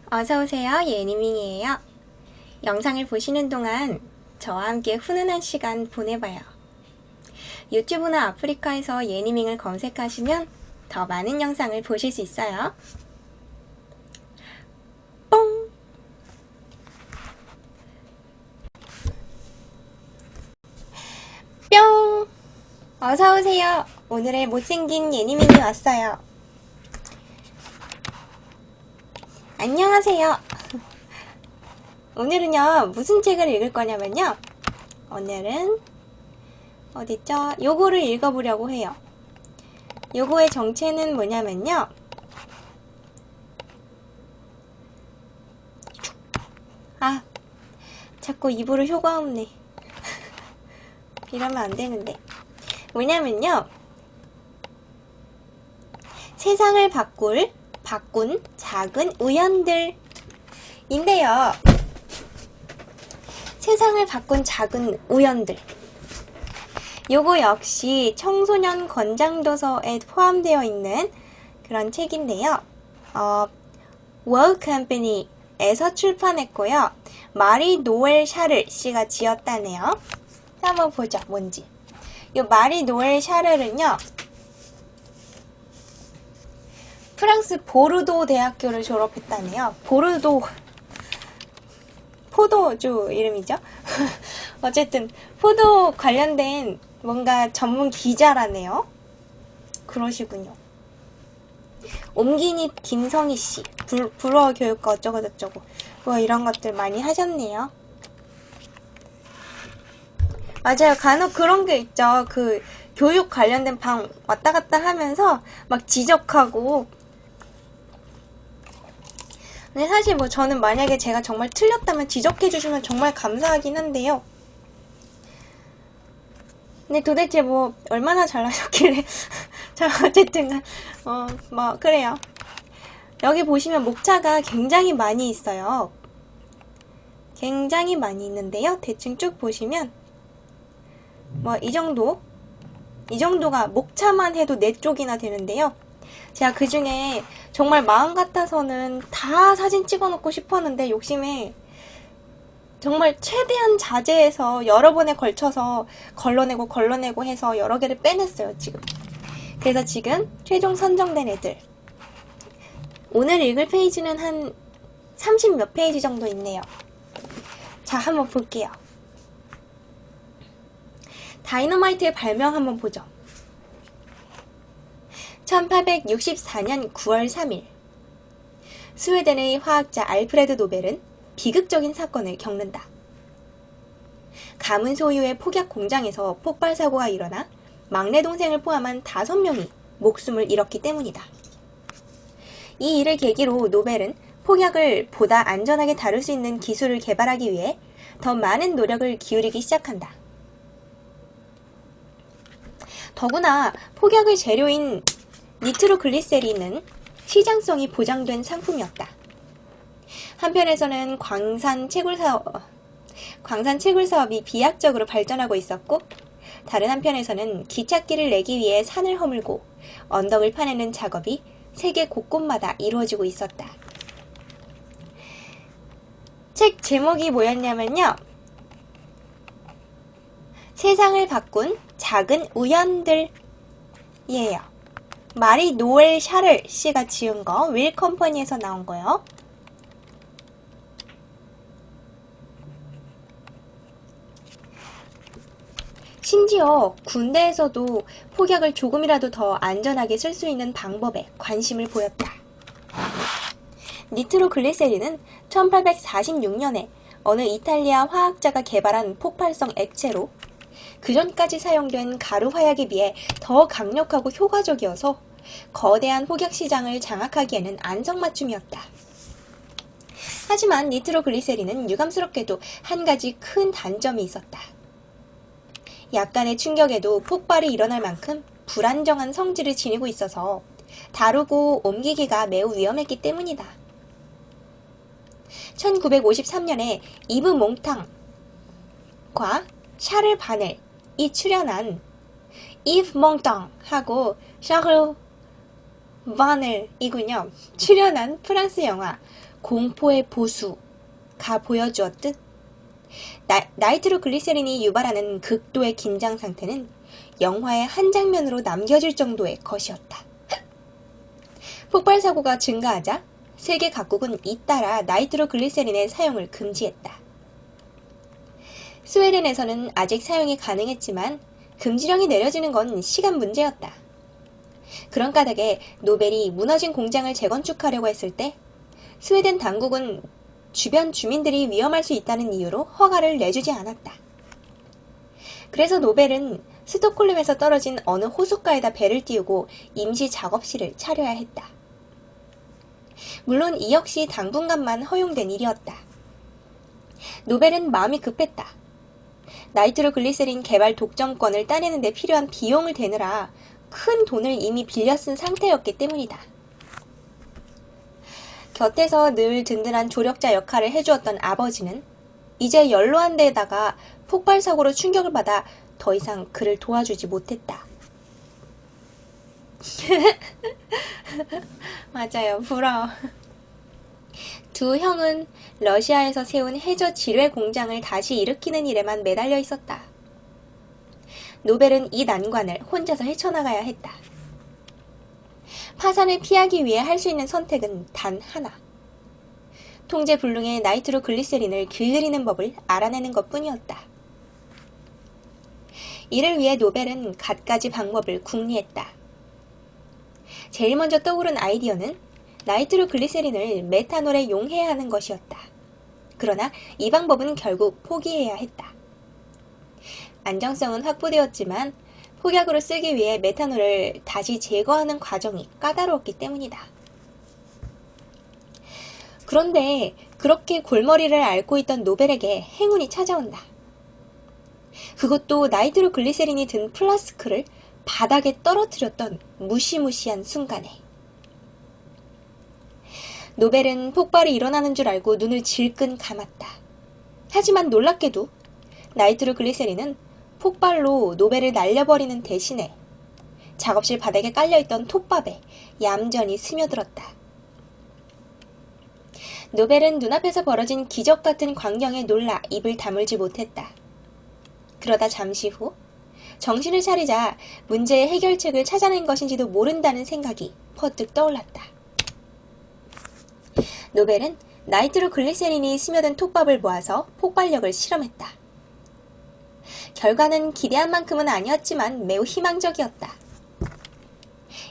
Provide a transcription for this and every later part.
어서오세요. 예니밍이에요. 영상을 보시는 동안 저와 함께 훈훈한 시간 보내봐요. 유튜브나 아프리카에서 예니밍을 검색하시면 더 많은 영상을 보실 수 있어요. 뽕! 뿅! 어서오세요. 오늘의 못생긴 예니밍이 왔어요. 안녕하세요. 오늘은요, 무슨 책을 읽을 거냐면요. 오늘은 어딨죠? 요거를 읽어보려고 해요. 요거의 정체는 뭐냐면요. 아, 자꾸 입으로 효과 없네. 이러면 안 되는데. 뭐냐면요. 세상을 바꾼 작은 우연들 인데요. 세상을 바꾼 작은 우연들. 요거 역시 청소년 권장도서에 포함되어 있는 그런 책인데요. 월드 컴퍼니에서 출판했고요. 마리 노엘 샤를 씨가 지었다네요. 자, 한번 보자, 뭔지. 요 마리 노엘 샤를은요, 프랑스 보르도 대학교를 졸업했다네요. 보르도, 포도주 이름이죠. 어쨌든 포도 관련된 뭔가 전문 기자라네요. 그러시군요. 옴기닛 김성희씨, 불어 교육과 어쩌고저쩌고 뭐 이런 것들 많이 하셨네요. 맞아요. 간혹 그런 게 있죠. 그 교육 관련된 방 왔다 갔다 하면서 막 지적하고. 근데 사실 뭐 저는 만약에 제가 정말 틀렸다면 지적해주시면 정말 감사하긴 한데요. 근데 도대체 뭐 얼마나 잘나셨길래 자, 어쨌든 뭐 그래요. 여기 보시면 목차가 굉장히 많이 있어요. 굉장히 많이 있는데요. 대충 쭉 보시면 뭐 이 정도가 목차만 해도 4쪽이나 되는데요. 제가 그 중에 정말 마음 같아서는 다 사진 찍어놓고 싶었는데 욕심에 정말 최대한 자제해서 여러 번에 걸쳐서 걸러내고 해서 여러 개를 빼냈어요, 지금. 그래서 지금 최종 선정된 애들. 오늘 읽을 페이지는 한 30 몇 페이지 정도 있네요. 자, 한번 볼게요. 다이너마이트의 발명 한번 보죠. 1864년 9월 3일 스웨덴의 화학자 알프레드 노벨은 비극적인 사건을 겪는다. 가문 소유의 폭약 공장에서 폭발 사고가 일어나 막내 동생을 포함한 5명이 목숨을 잃었기 때문이다. 이 일을 계기로 노벨은 폭약을 보다 안전하게 다룰 수 있는 기술을 개발하기 위해 더 많은 노력을 기울이기 시작한다. 더구나 폭약의 재료인 니트로글리세린은 시장성이 보장된 상품이었다. 한편에서는 광산 채굴 사업이 비약적으로 발전하고 있었고, 다른 한편에서는 기찻길을 내기 위해 산을 허물고 언덕을 파내는 작업이 세계 곳곳마다 이루어지고 있었다. 책 제목이 뭐였냐면요. 세상을 바꾼 작은 우연들이에요. 마리 노엘 샤를 씨가 지은 거, 윌 컴퍼니에서 나온 거요. 심지어 군대에서도 폭약을 조금이라도 더 안전하게 쓸 수 있는 방법에 관심을 보였다. 니트로글리세린은 1846년에 어느 이탈리아 화학자가 개발한 폭발성 액체로 그전까지 사용된 가루 화약에 비해 더 강력하고 효과적이어서 거대한 폭약 시장을 장악하기에는 안성맞춤이었다. 하지만 니트로글리세린은 유감스럽게도 한 가지 큰 단점이 있었다. 약간의 충격에도 폭발이 일어날 만큼 불안정한 성질을 지니고 있어서 다루고 옮기기가 매우 위험했기 때문이다. 1953년에 이브 몽탕과 샤를 바넬이 출연한 이브 몽탕하고 샤르 바넬이군요. 출연한 프랑스 영화 공포의 보수가 보여주었듯 나이트로글리세린이 유발하는 극도의 긴장 상태는 영화의 한 장면으로 남겨질 정도의 것이었다. 폭발 사고가 증가하자 세계 각국은 잇따라 나이트로글리세린의 사용을 금지했다. 스웨덴에서는 아직 사용이 가능했지만 금지령이 내려지는 건 시간 문제였다. 그런 까닭에 노벨이 무너진 공장을 재건축하려고 했을 때 스웨덴 당국은 주변 주민들이 위험할 수 있다는 이유로 허가를 내주지 않았다. 그래서 노벨은 스톡홀름에서 떨어진 어느 호숫가에다 배를 띄우고 임시 작업실을 차려야 했다. 물론 이 역시 당분간만 허용된 일이었다. 노벨은 마음이 급했다. 나이트로글리세린 개발 독점권을 따내는 데 필요한 비용을 대느라 큰 돈을 이미 빌려 쓴 상태였기 때문이다. 곁에서 늘 든든한 조력자 역할을 해주었던 아버지는 이제 연로한 데에다가 폭발 사고로 충격을 받아 더 이상 그를 도와주지 못했다. 맞아요. 부러워. 두 형은 러시아에서 세운 해저 지뢰 공장을 다시 일으키는 일에만 매달려 있었다. 노벨은 이 난관을 혼자서 헤쳐나가야 했다. 파산을 피하기 위해 할 수 있는 선택은 단 하나. 통제불능의 나이트로글리세린을 길들이는 법을 알아내는 것뿐이었다. 이를 위해 노벨은 갖가지 방법을 궁리했다. 제일 먼저 떠오른 아이디어는 나이트로글리세린을 메탄올에 용해야 하는 것이었다. 그러나 이 방법은 결국 포기해야 했다. 안정성은 확보되었지만 폭약으로 쓰기 위해 메탄올을 다시 제거하는 과정이 까다로웠기 때문이다. 그런데 그렇게 골머리를 앓고 있던 노벨에게 행운이 찾아온다. 그것도 나이트로글리세린이 든 플라스크를 바닥에 떨어뜨렸던 무시무시한 순간에. 노벨은 폭발이 일어나는 줄 알고 눈을 질끈 감았다. 하지만 놀랍게도 나이트로글리세린은 폭발로 노벨을 날려버리는 대신에 작업실 바닥에 깔려있던 톱밥에 얌전히 스며들었다. 노벨은 눈앞에서 벌어진 기적 같은 광경에 놀라 입을 다물지 못했다. 그러다 잠시 후 정신을 차리자 문제의 해결책을 찾아낸 것인지도 모른다는 생각이 퍼뜩 떠올랐다. 노벨은 나이트로글리세린이 스며든 톱밥을 모아서 폭발력을 실험했다. 결과는 기대한 만큼은 아니었지만 매우 희망적이었다.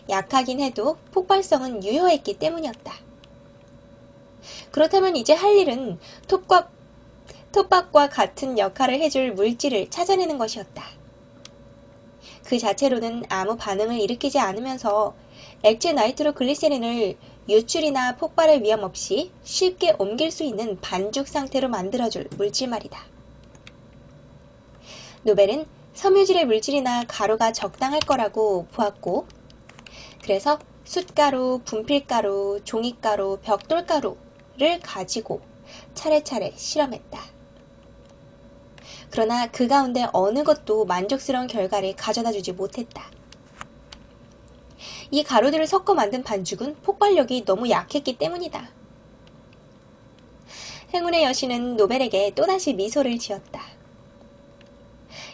약하긴 해도 폭발성은 유효했기 때문이었다. 그렇다면 이제 할 일은 톱밥과 같은 역할을 해줄 물질을 찾아내는 것이었다. 그 자체로는 아무 반응을 일으키지 않으면서 액체 나이트로글리세린을 유출이나 폭발의 위험 없이 쉽게 옮길 수 있는 반죽 상태로 만들어줄 물질 말이다. 노벨은 섬유질의 물질이나 가루가 적당할 거라고 보았고, 그래서 숯가루, 분필가루, 종이가루, 벽돌가루를 가지고 차례차례 실험했다. 그러나 그 가운데 어느 것도 만족스러운 결과를 가져다주지 못했다. 이 가루들을 섞어 만든 반죽은 폭발력이 너무 약했기 때문이다. 행운의 여신은 노벨에게 또다시 미소를 지었다.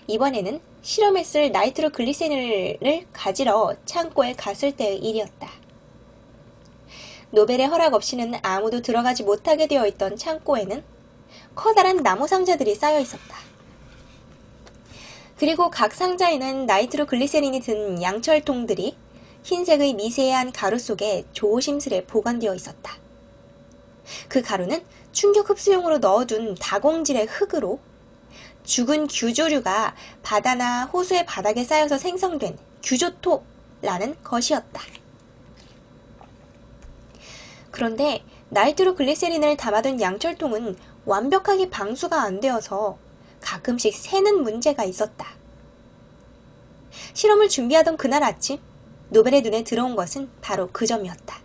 이번에는 실험했을 나이트로글리세린을 가지러 창고에 갔을 때의 일이었다. 노벨의 허락 없이는 아무도 들어가지 못하게 되어 있던 창고에는 커다란 나무 상자들이 쌓여 있었다. 그리고 각 상자에는 나이트로글리세린이 든 양철통들이 흰색의 미세한 가루 속에 조심스레 보관되어 있었다. 그 가루는 충격 흡수용으로 넣어둔 다공질의 흙으로 죽은 규조류가 바다나 호수의 바닥에 쌓여서 생성된 규조토라는 것이었다. 그런데 나이트로글리세린을 담아둔 양철통은 완벽하게 방수가 안 되어서 가끔씩 새는 문제가 있었다. 실험을 준비하던 그날 아침, 노벨의 눈에 들어온 것은 바로 그 점이었다.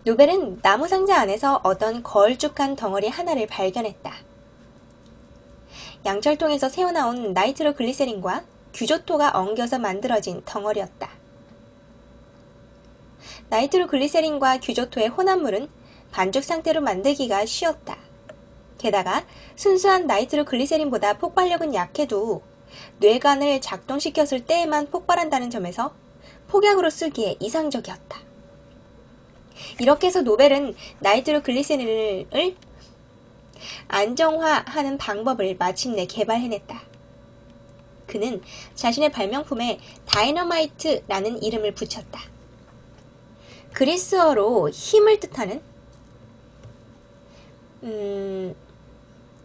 노벨은 나무 상자 안에서 어떤 걸쭉한 덩어리 하나를 발견했다. 양철통에서 새어나온 나이트로글리세린과 규조토가 엉겨서 만들어진 덩어리였다. 나이트로글리세린과 규조토의 혼합물은 반죽 상태로 만들기가 쉬웠다. 게다가 순수한 나이트로글리세린보다 폭발력은 약해도 뇌관을 작동시켰을 때에만 폭발한다는 점에서 폭약으로 쓰기에 이상적이었다. 이렇게 해서 노벨은 나이트로글리세린을 안정화하는 방법을 마침내 개발해냈다. 그는 자신의 발명품에 다이너마이트라는 이름을 붙였다. 그리스어로 힘을 뜻하는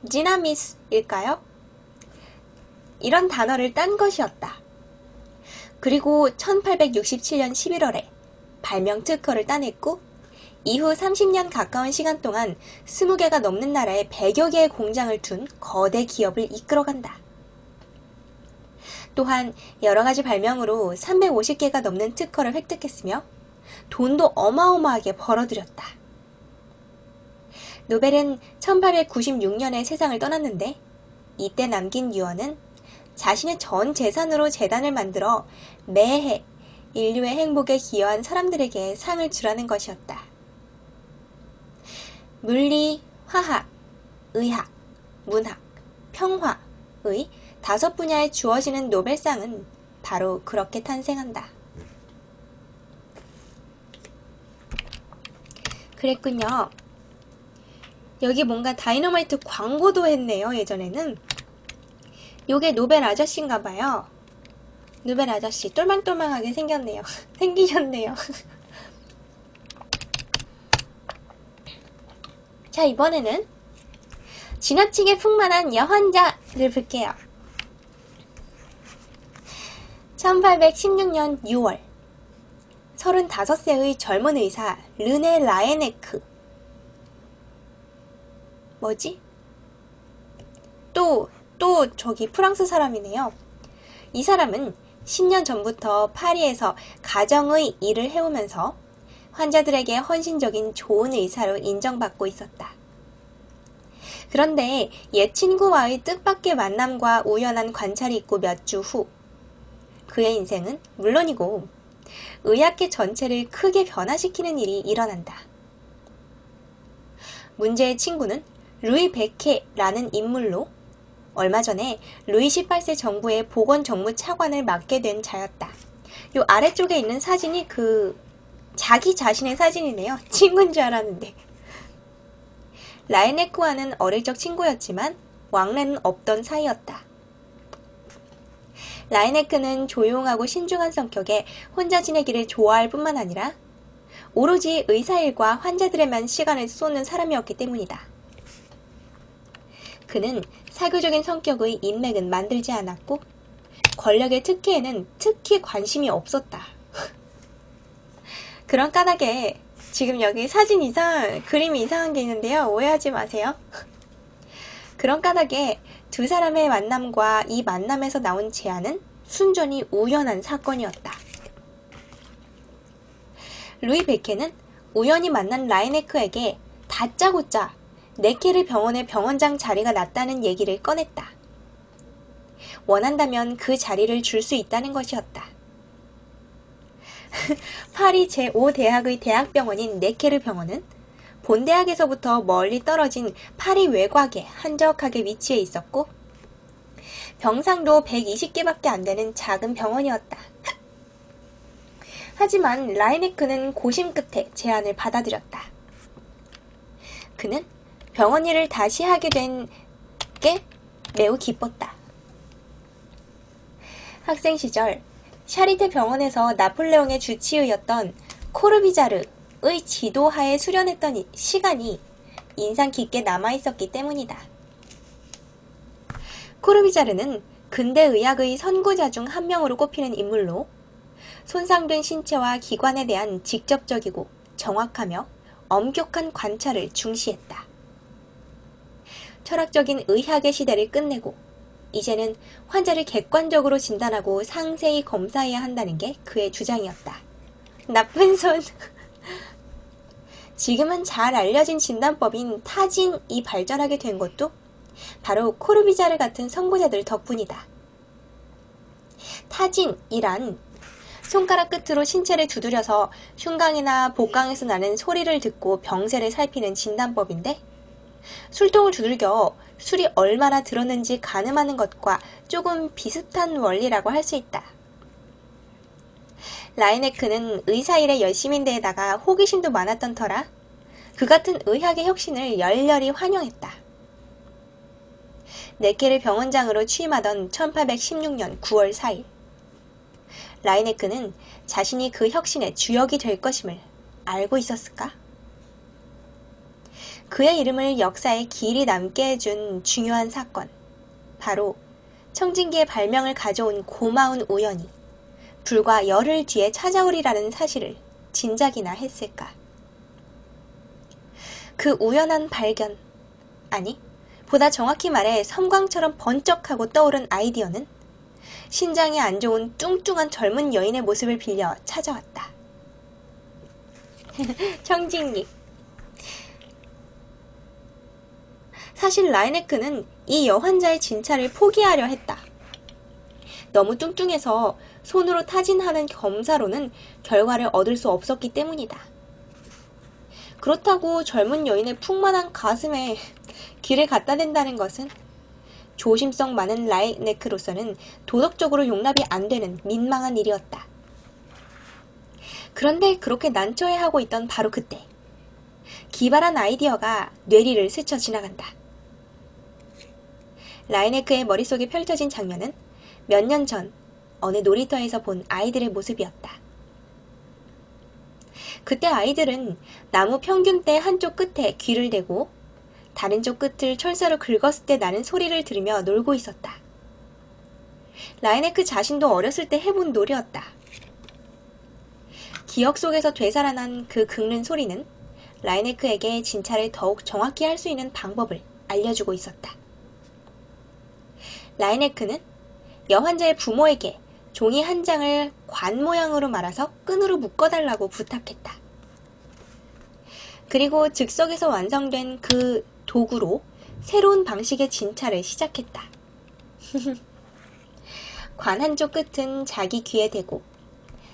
지나미스일까요? 이런 단어를 딴 것이었다. 그리고 1867년 11월에 발명 특허를 따냈고 이후 30년 가까운 시간 동안 20개가 넘는 나라에 100여 개의 공장을 둔 거대 기업을 이끌어간다. 또한 여러가지 발명으로 350개가 넘는 특허를 획득했으며 돈도 어마어마하게 벌어들였다. 노벨은 1896년에 세상을 떠났는데 이때 남긴 유언은 자신의 전 재산으로 재단을 만들어 매해 인류의 행복에 기여한 사람들에게 상을 주라는 것이었다. 물리, 화학, 의학, 문학, 평화의 5분야에 주어지는 노벨상은 바로 그렇게 탄생한다. 그랬군요. 여기 뭔가 다이너마이트 광고도 했네요, 예전에는. 요게 노벨 아저씨인가봐요. 노벨 아저씨, 똘망똘망하게 생겼네요. 생기셨네요. 자, 이번에는 지나치게 풍만한 여환자를 볼게요. 1816년 6월 35세의 젊은 의사 르네 라에네크 뭐지? 또 저기 프랑스 사람이네요. 이 사람은 10년 전부터 파리에서 가정의 일을 해오면서 환자들에게 헌신적인 좋은 의사로 인정받고 있었다. 그런데 옛 친구와의 뜻밖의 만남과 우연한 관찰이 있고 몇 주 후 그의 인생은 물론이고 의학계 전체를 크게 변화시키는 일이 일어난다. 문제의 친구는 루이 베케라는 인물로 얼마 전에 루이 18세 정부의 보건정무 차관을 맡게 된 자였다. 요 아래쪽에 있는 사진이 자기 자신의 사진이네요. 친구인 줄 알았는데. 라에네크와는 어릴 적 친구였지만 왕래는 없던 사이였다. 라에네크는 조용하고 신중한 성격에 혼자 지내기를 좋아할 뿐만 아니라 오로지 의사일과 환자들에만 시간을 쏟는 사람이었기 때문이다. 그는 사교적인 성격의 인맥은 만들지 않았고 권력의 특혜에는 특히 관심이 없었다. 그런 까닭에 지금 여기 사진 그림이 이상한 게 있는데요. 오해하지 마세요. 그런 까닭에 두 사람의 만남과 이 만남에서 나온 제안은 순전히 우연한 사건이었다. 루이 베케는 우연히 만난 라이네크에게 다짜고짜 네케르 병원의 병원장 자리가 났다는 얘기를 꺼냈다. 원한다면 그 자리를 줄 수 있다는 것이었다. 파리 제5대학의 대학병원인 네케르 병원은 본대학에서부터 멀리 떨어진 파리 외곽에 한적하게 위치해 있었고 병상도 120개밖에 안 되는 작은 병원이었다. 하지만 라이네크는 고심 끝에 제안을 받아들였다. 그는 병원 일을 다시 하게 된 게 매우 기뻤다. 학생 시절 샤리테 병원에서 나폴레옹의 주치의였던 코르비자르의 지도하에 수련했던 시간이 인상 깊게 남아있었기 때문이다. 코르비자르는 근대의학의 선구자 중 한 명으로 꼽히는 인물로 손상된 신체와 기관에 대한 직접적이고 정확하며 엄격한 관찰을 중시했다. 철학적인 의학의 시대를 끝내고 이제는 환자를 객관적으로 진단하고 상세히 검사해야 한다는 게 그의 주장이었다. 나쁜 손. 지금은 잘 알려진 진단법인 타진이 발전하게 된 것도 바로 코르비자르 같은 선구자들 덕분이다. 타진이란 손가락 끝으로 신체를 두드려서 흉곽이나 복강에서 나는 소리를 듣고 병세를 살피는 진단법인데, 술통을 두들겨 술이 얼마나 들었는지 가늠하는 것과 조금 비슷한 원리라고 할 수 있다. 라이네크는 의사일에 열심인 데에다가 호기심도 많았던 터라 그 같은 의학의 혁신을 열렬히 환영했다. 네케르 병원장으로 취임하던 1816년 9월 4일, 라이네크는 자신이 그 혁신의 주역이 될 것임을 알고 있었을까? 그의 이름을 역사에 길이 남게 해준 중요한 사건, 바로 청진기의 발명을 가져온 고마운 우연이 불과 열흘 뒤에 찾아오리라는 사실을 진작이나 했을까? 그 우연한 발견, 아니, 보다 정확히 말해 섬광처럼 번쩍하고 떠오른 아이디어는 신장이 안 좋은 뚱뚱한 젊은 여인의 모습을 빌려 찾아왔다. 청진기. 사실 라이네크는 이 여환자의 진찰을 포기하려 했다. 너무 뚱뚱해서 손으로 타진하는 검사로는 결과를 얻을 수 없었기 때문이다. 그렇다고 젊은 여인의 풍만한 가슴에 귀를 갖다 댄다는 것은 조심성 많은 라이네크로서는 도덕적으로 용납이 안 되는 민망한 일이었다. 그런데 그렇게 난처해하고 있던 바로 그때, 기발한 아이디어가 뇌리를 스쳐 지나간다. 라이네크의 머릿속에 펼쳐진 장면은 몇 년 전 어느 놀이터에서 본 아이들의 모습이었다. 그때 아이들은 나무 평균대 한쪽 끝에 귀를 대고 다른 쪽 끝을 철사로 긁었을 때 나는 소리를 들으며 놀고 있었다. 라이네크 자신도 어렸을 때 해본 놀이였다. 기억 속에서 되살아난 그 긁는 소리는 라이네크에게 진찰을 더욱 정확히 할 수 있는 방법을 알려주고 있었다. 라이네크는 여환자의 부모에게 종이 한 장을 관 모양으로 말아서 끈으로 묶어달라고 부탁했다. 그리고 즉석에서 완성된 그 도구로 새로운 방식의 진찰을 시작했다. 관 한쪽 끝은 자기 귀에 대고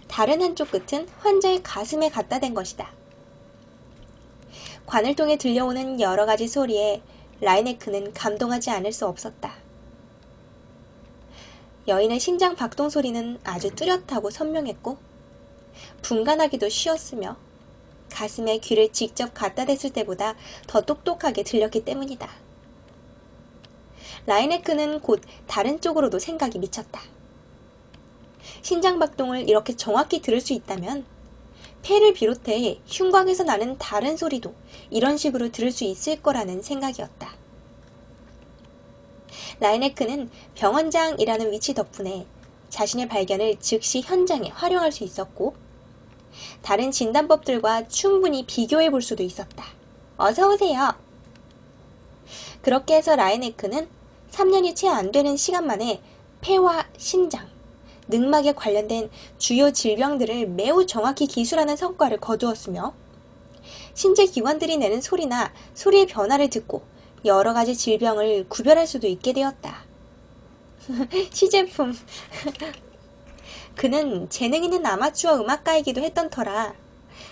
다른 한쪽 끝은 환자의 가슴에 갖다 댄 것이다. 관을 통해 들려오는 여러 가지 소리에 라이네크는 감동하지 않을 수 없었다. 여인의 심장 박동 소리는 아주 뚜렷하고 선명했고 분간하기도 쉬웠으며 가슴에 귀를 직접 갖다 댔을 때보다 더 똑똑하게 들렸기 때문이다. 라이네크는 곧 다른 쪽으로도 생각이 미쳤다. 심장 박동을 이렇게 정확히 들을 수 있다면 폐를 비롯해 흉곽에서 나는 다른 소리도 이런 식으로 들을 수 있을 거라는 생각이었다. 라이네크는 병원장이라는 위치 덕분에 자신의 발견을 즉시 현장에 활용할 수 있었고 다른 진단법들과 충분히 비교해 볼 수도 있었다. 어서 오세요. 그렇게 해서 라이네크는 3년이 채 안 되는 시간 만에 폐와 심장, 늑막에 관련된 주요 질병들을 매우 정확히 기술하는 성과를 거두었으며 신체 기관들이 내는 소리나 소리의 변화를 듣고 여러 가지 질병을 구별할 수도 있게 되었다. 시제품. 그는 재능 있는 아마추어 음악가이기도 했던 터라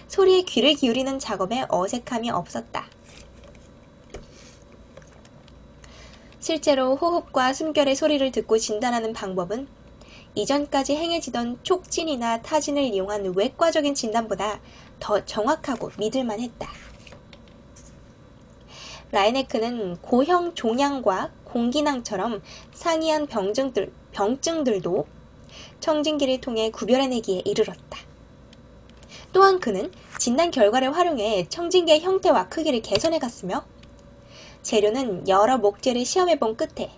소리에 귀를 기울이는 작업에 어색함이 없었다. 실제로 호흡과 숨결의 소리를 듣고 진단하는 방법은 이전까지 행해지던 촉진이나 타진을 이용한 외과적인 진단보다 더 정확하고 믿을만 했다. 라이네크는 고형 종양과 공기낭처럼 상이한 병증들도 청진기를 통해 구별해내기에 이르렀다. 또한 그는 진단 결과를 활용해 청진기의 형태와 크기를 개선해갔으며 재료는 여러 목재를 시험해본 끝에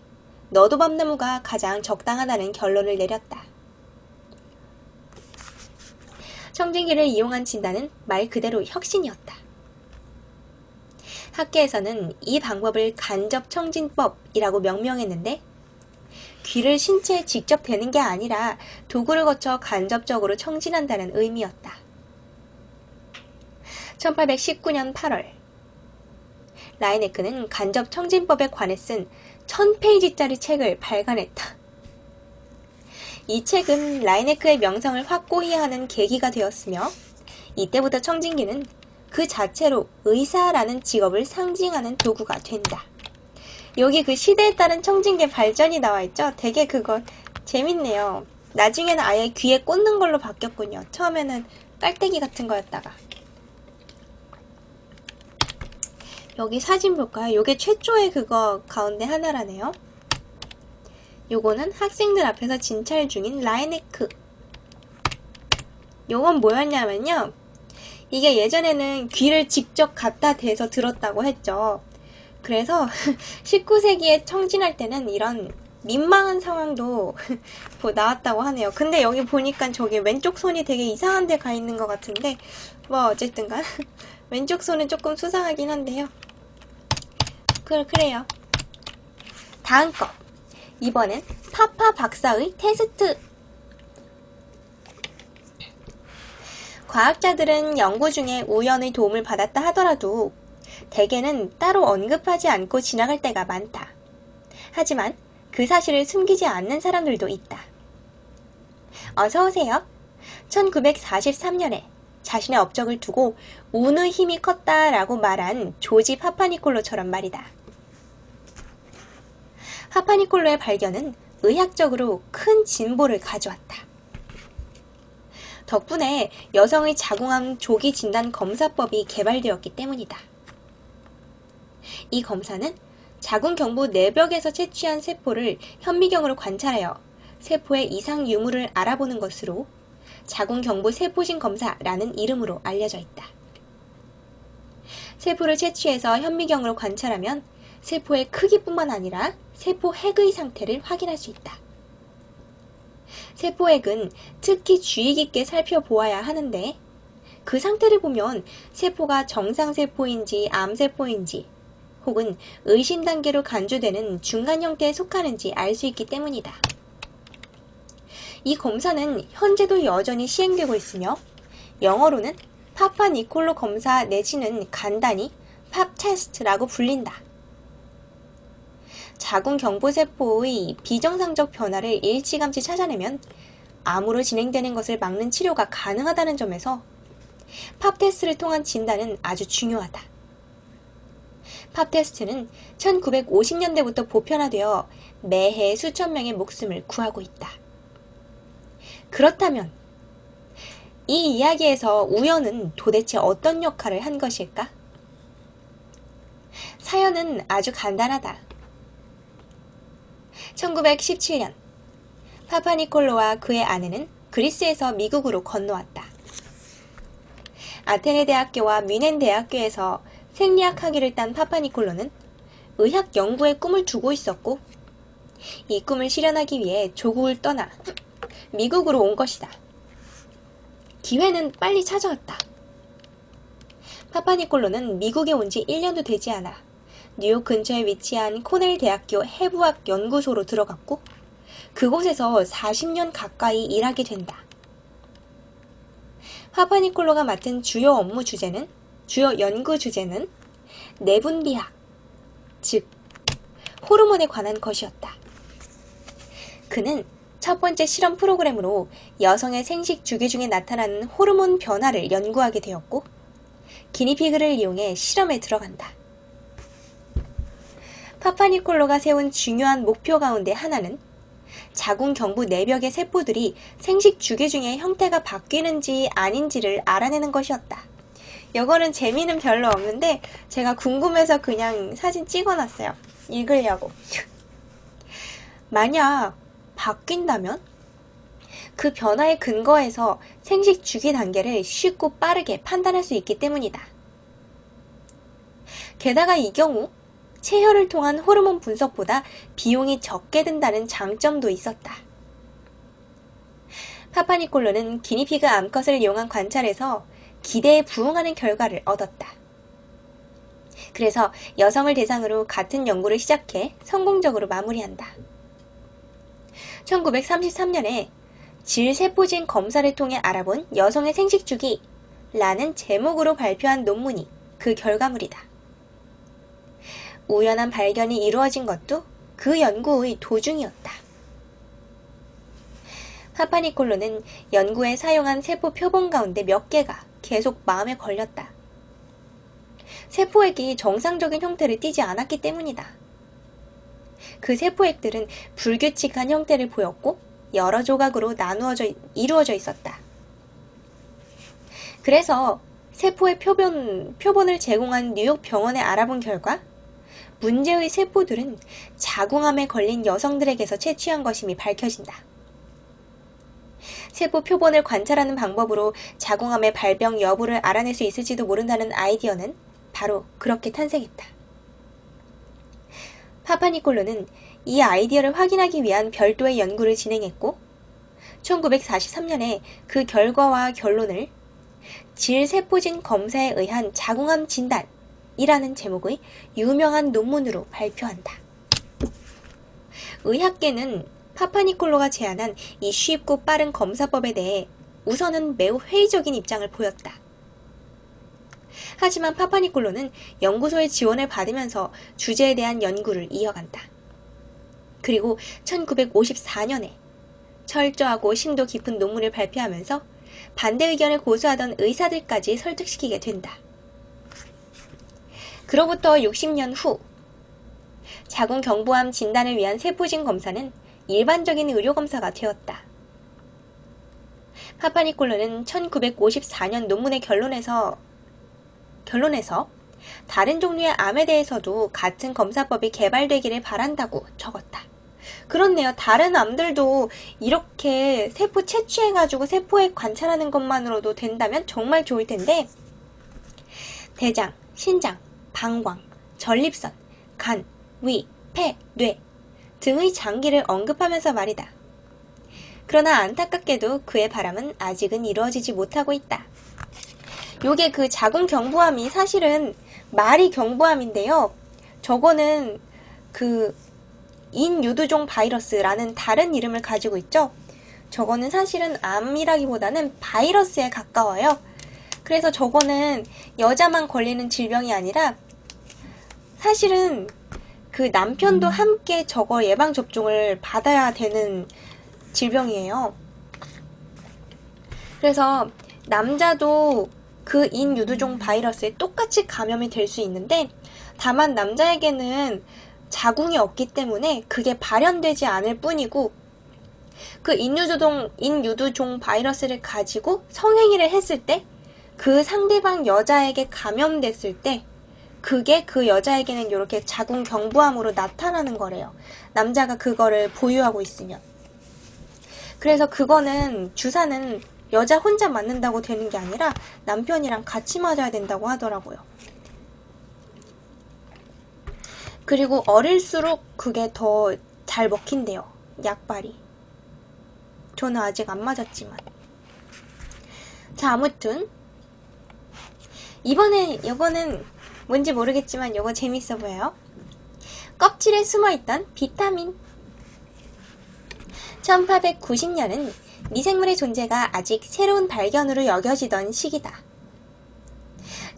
너도밤나무가 가장 적당하다는 결론을 내렸다. 청진기를 이용한 진단은 말 그대로 혁신이었다. 학계에서는 이 방법을 간접청진법이라고 명명했는데 귀를 신체에 직접 대는 게 아니라 도구를 거쳐 간접적으로 청진한다는 의미였다. 1819년 8월 라이네크는 간접청진법에 관해 쓴 1000페이지짜리 책을 발간했다. 이 책은 라이네크의 명성을 확고히 하는 계기가 되었으며 이때부터 청진기는 그 자체로 의사라는 직업을 상징하는 도구가 된다. 여기 그 시대에 따른 청진기의 발전이 나와있죠? 되게 그거 재밌네요. 나중에는 아예 귀에 꽂는 걸로 바뀌었군요. 처음에는 깔때기 같은 거였다가. 여기 사진 볼까요? 요게 최초의 그거 가운데 하나라네요. 요거는 학생들 앞에서 진찰 중인 라이네크. 요건 뭐였냐면요. 이게 예전에는 귀를 직접 갖다 대서 들었다고 했죠. 그래서 19세기에 청진할 때는 이런 민망한 상황도 나왔다고 하네요. 근데 여기 보니까 저기 왼쪽 손이 되게 이상한 데 가 있는 것 같은데 뭐 어쨌든간 왼쪽 손은 조금 수상하긴 한데요. 그래요. 다음 거. 이번엔 파파 박사의 테스트. 과학자들은 연구 중에 우연의 도움을 받았다 하더라도 대개는 따로 언급하지 않고 지나갈 때가 많다. 하지만 그 사실을 숨기지 않는 사람들도 있다. 어서오세요. 1943년에 자신의 업적을 두고 운의 힘이 컸다라고 말한 조지 파파니콜로처럼 말이다. 파파니콜로의 발견은 의학적으로 큰 진보를 가져왔다. 덕분에 여성의 자궁암 조기 진단 검사법이 개발되었기 때문이다. 이 검사는 자궁경부 내벽에서 채취한 세포를 현미경으로 관찰하여 세포의 이상 유무를 알아보는 것으로 자궁경부 세포진 검사라는 이름으로 알려져 있다. 세포를 채취해서 현미경으로 관찰하면 세포의 크기뿐만 아니라 세포 핵의 상태를 확인할 수 있다. 세포핵은 특히 주의 깊게 살펴보아야 하는데 그 상태를 보면 세포가 정상세포인지 암세포인지 혹은 의심 단계로 간주되는 중간 형태에 속하는지 알 수 있기 때문이다. 이 검사는 현재도 여전히 시행되고 있으며 영어로는 파파니콜로 검사 내지는 간단히 팝 테스트라고 불린다. 자궁경부세포의 비정상적 변화를 일찌감치 찾아내면 암으로 진행되는 것을 막는 치료가 가능하다는 점에서 팝 테스트를 통한 진단은 아주 중요하다. 팝 테스트는 1950년대부터 보편화되어 매해 수천 명의 목숨을 구하고 있다. 그렇다면 이 이야기에서 우연은 도대체 어떤 역할을 한 것일까? 사연은 아주 간단하다. 1917년 파파니콜로와 그의 아내는 그리스에서 미국으로 건너왔다. 아테네 대학교와 뮌헨 대학교에서 생리학 학위를 딴 파파니콜로는 의학 연구에 꿈을 두고 있었고 이 꿈을 실현하기 위해 조국을 떠나 미국으로 온 것이다. 기회는 빨리 찾아왔다. 파파니콜로는 미국에 온 지 1년도 되지 않아 뉴욕 근처에 위치한 코넬 대학교 해부학 연구소로 들어갔고 그곳에서 40년 가까이 일하게 된다. 파파니콜로가 맡은 주요 연구 주제는 내분비학, 즉 호르몬에 관한 것이었다. 그는 첫 번째 실험 프로그램으로 여성의 생식 주기 중에 나타나는 호르몬 변화를 연구하게 되었고 기니피그를 이용해 실험에 들어간다. 파파니콜로가 세운 중요한 목표 가운데 하나는 자궁경부 내벽의 세포들이 생식 주기 중에 형태가 바뀌는지 아닌지를 알아내는 것이었다. 이거는 재미는 별로 없는데 제가 궁금해서 그냥 사진 찍어놨어요. 읽으려고. 만약 바뀐다면 그 변화의 근거에서 생식 주기 단계를 쉽고 빠르게 판단할 수 있기 때문이다. 게다가 이 경우 체혈을 통한 호르몬 분석보다 비용이 적게 든다는 장점도 있었다. 파파니콜로는 기니피그 암컷을 이용한 관찰에서 기대에 부응하는 결과를 얻었다. 그래서 여성을 대상으로 같은 연구를 시작해 성공적으로 마무리한다. 1933년에 질세포진 검사를 통해 알아본 여성의 생식주기 라는 제목으로 발표한 논문이 그 결과물이다. 우연한 발견이 이루어진 것도 그 연구의 도중이었다. 파파니콜로는 연구에 사용한 세포 표본 가운데 몇 개가 계속 마음에 걸렸다. 세포액이 정상적인 형태를 띠지 않았기 때문이다. 그 세포액들은 불규칙한 형태를 보였고 여러 조각으로 이루어져 있었다. 그래서 세포의 표본을 제공한 뉴욕 병원에 알아본 결과 문제의 세포들은 자궁암에 걸린 여성들에게서 채취한 것임이 밝혀진다. 세포 표본을 관찰하는 방법으로 자궁암의 발병 여부를 알아낼 수 있을지도 모른다는 아이디어는 바로 그렇게 탄생했다. 파파니콜로는 이 아이디어를 확인하기 위한 별도의 연구를 진행했고 1943년에 그 결과와 결론을 질세포진 검사에 의한 자궁암 진단이라는 제목의 유명한 논문으로 발표한다. 의학계는 파파니콜로가 제안한 이 쉽고 빠른 검사법에 대해 우선은 매우 회의적인 입장을 보였다. 하지만 파파니콜로는 연구소의 지원을 받으면서 주제에 대한 연구를 이어간다. 그리고 1954년에 철저하고 심도 깊은 논문을 발표하면서 반대 의견을 고수하던 의사들까지 설득시키게 된다. 그로부터 60년 후 자궁경부암 진단을 위한 세포진 검사는 일반적인 의료검사가 되었다. 파파니콜로는 1954년 논문의 결론에서 다른 종류의 암에 대해서도 같은 검사법이 개발되기를 바란다고 적었다. 그렇네요. 다른 암들도 이렇게 세포 채취해가지고 세포액 관찰하는 것만으로도 된다면 정말 좋을 텐데 대장, 신장, 방광, 전립선, 간, 위, 폐, 뇌 등의 장기를 언급하면서 말이다. 그러나 안타깝게도 그의 바람은 아직은 이루어지지 못하고 있다. 요게 그 자궁경부암이 사실은 말이 경부암인데요. 저거는 그 인유두종 바이러스라는 다른 이름을 가지고 있죠. 저거는 사실은 암이라기보다는 바이러스에 가까워요. 그래서 저거는 여자만 걸리는 질병이 아니라 사실은 그 남편도 함께 저거 예방접종을 받아야 되는 질병이에요. 그래서 남자도 그 인유두종 바이러스에 똑같이 감염이 될 수 있는데 다만 남자에게는 자궁이 없기 때문에 그게 발현되지 않을 뿐이고 그 인유두종 바이러스를 가지고 성행위를 했을 때 그 상대방 여자에게 감염됐을 때 그게 그 여자에게는 이렇게 자궁경부암으로 나타나는 거래요. 남자가 그거를 보유하고 있으면. 그래서 그거는 주사는 여자 혼자 맞는다고 되는 게 아니라 남편이랑 같이 맞아야 된다고 하더라고요. 그리고 어릴수록 그게 더 잘 먹힌대요. 약발이. 저는 아직 안 맞았지만. 자, 아무튼 이거는 뭔지 모르겠지만 이거 재밌어 보여요. 껍질에 숨어있던 비타민. 1890년은 미생물의 존재가 아직 새로운 발견으로 여겨지던 시기다.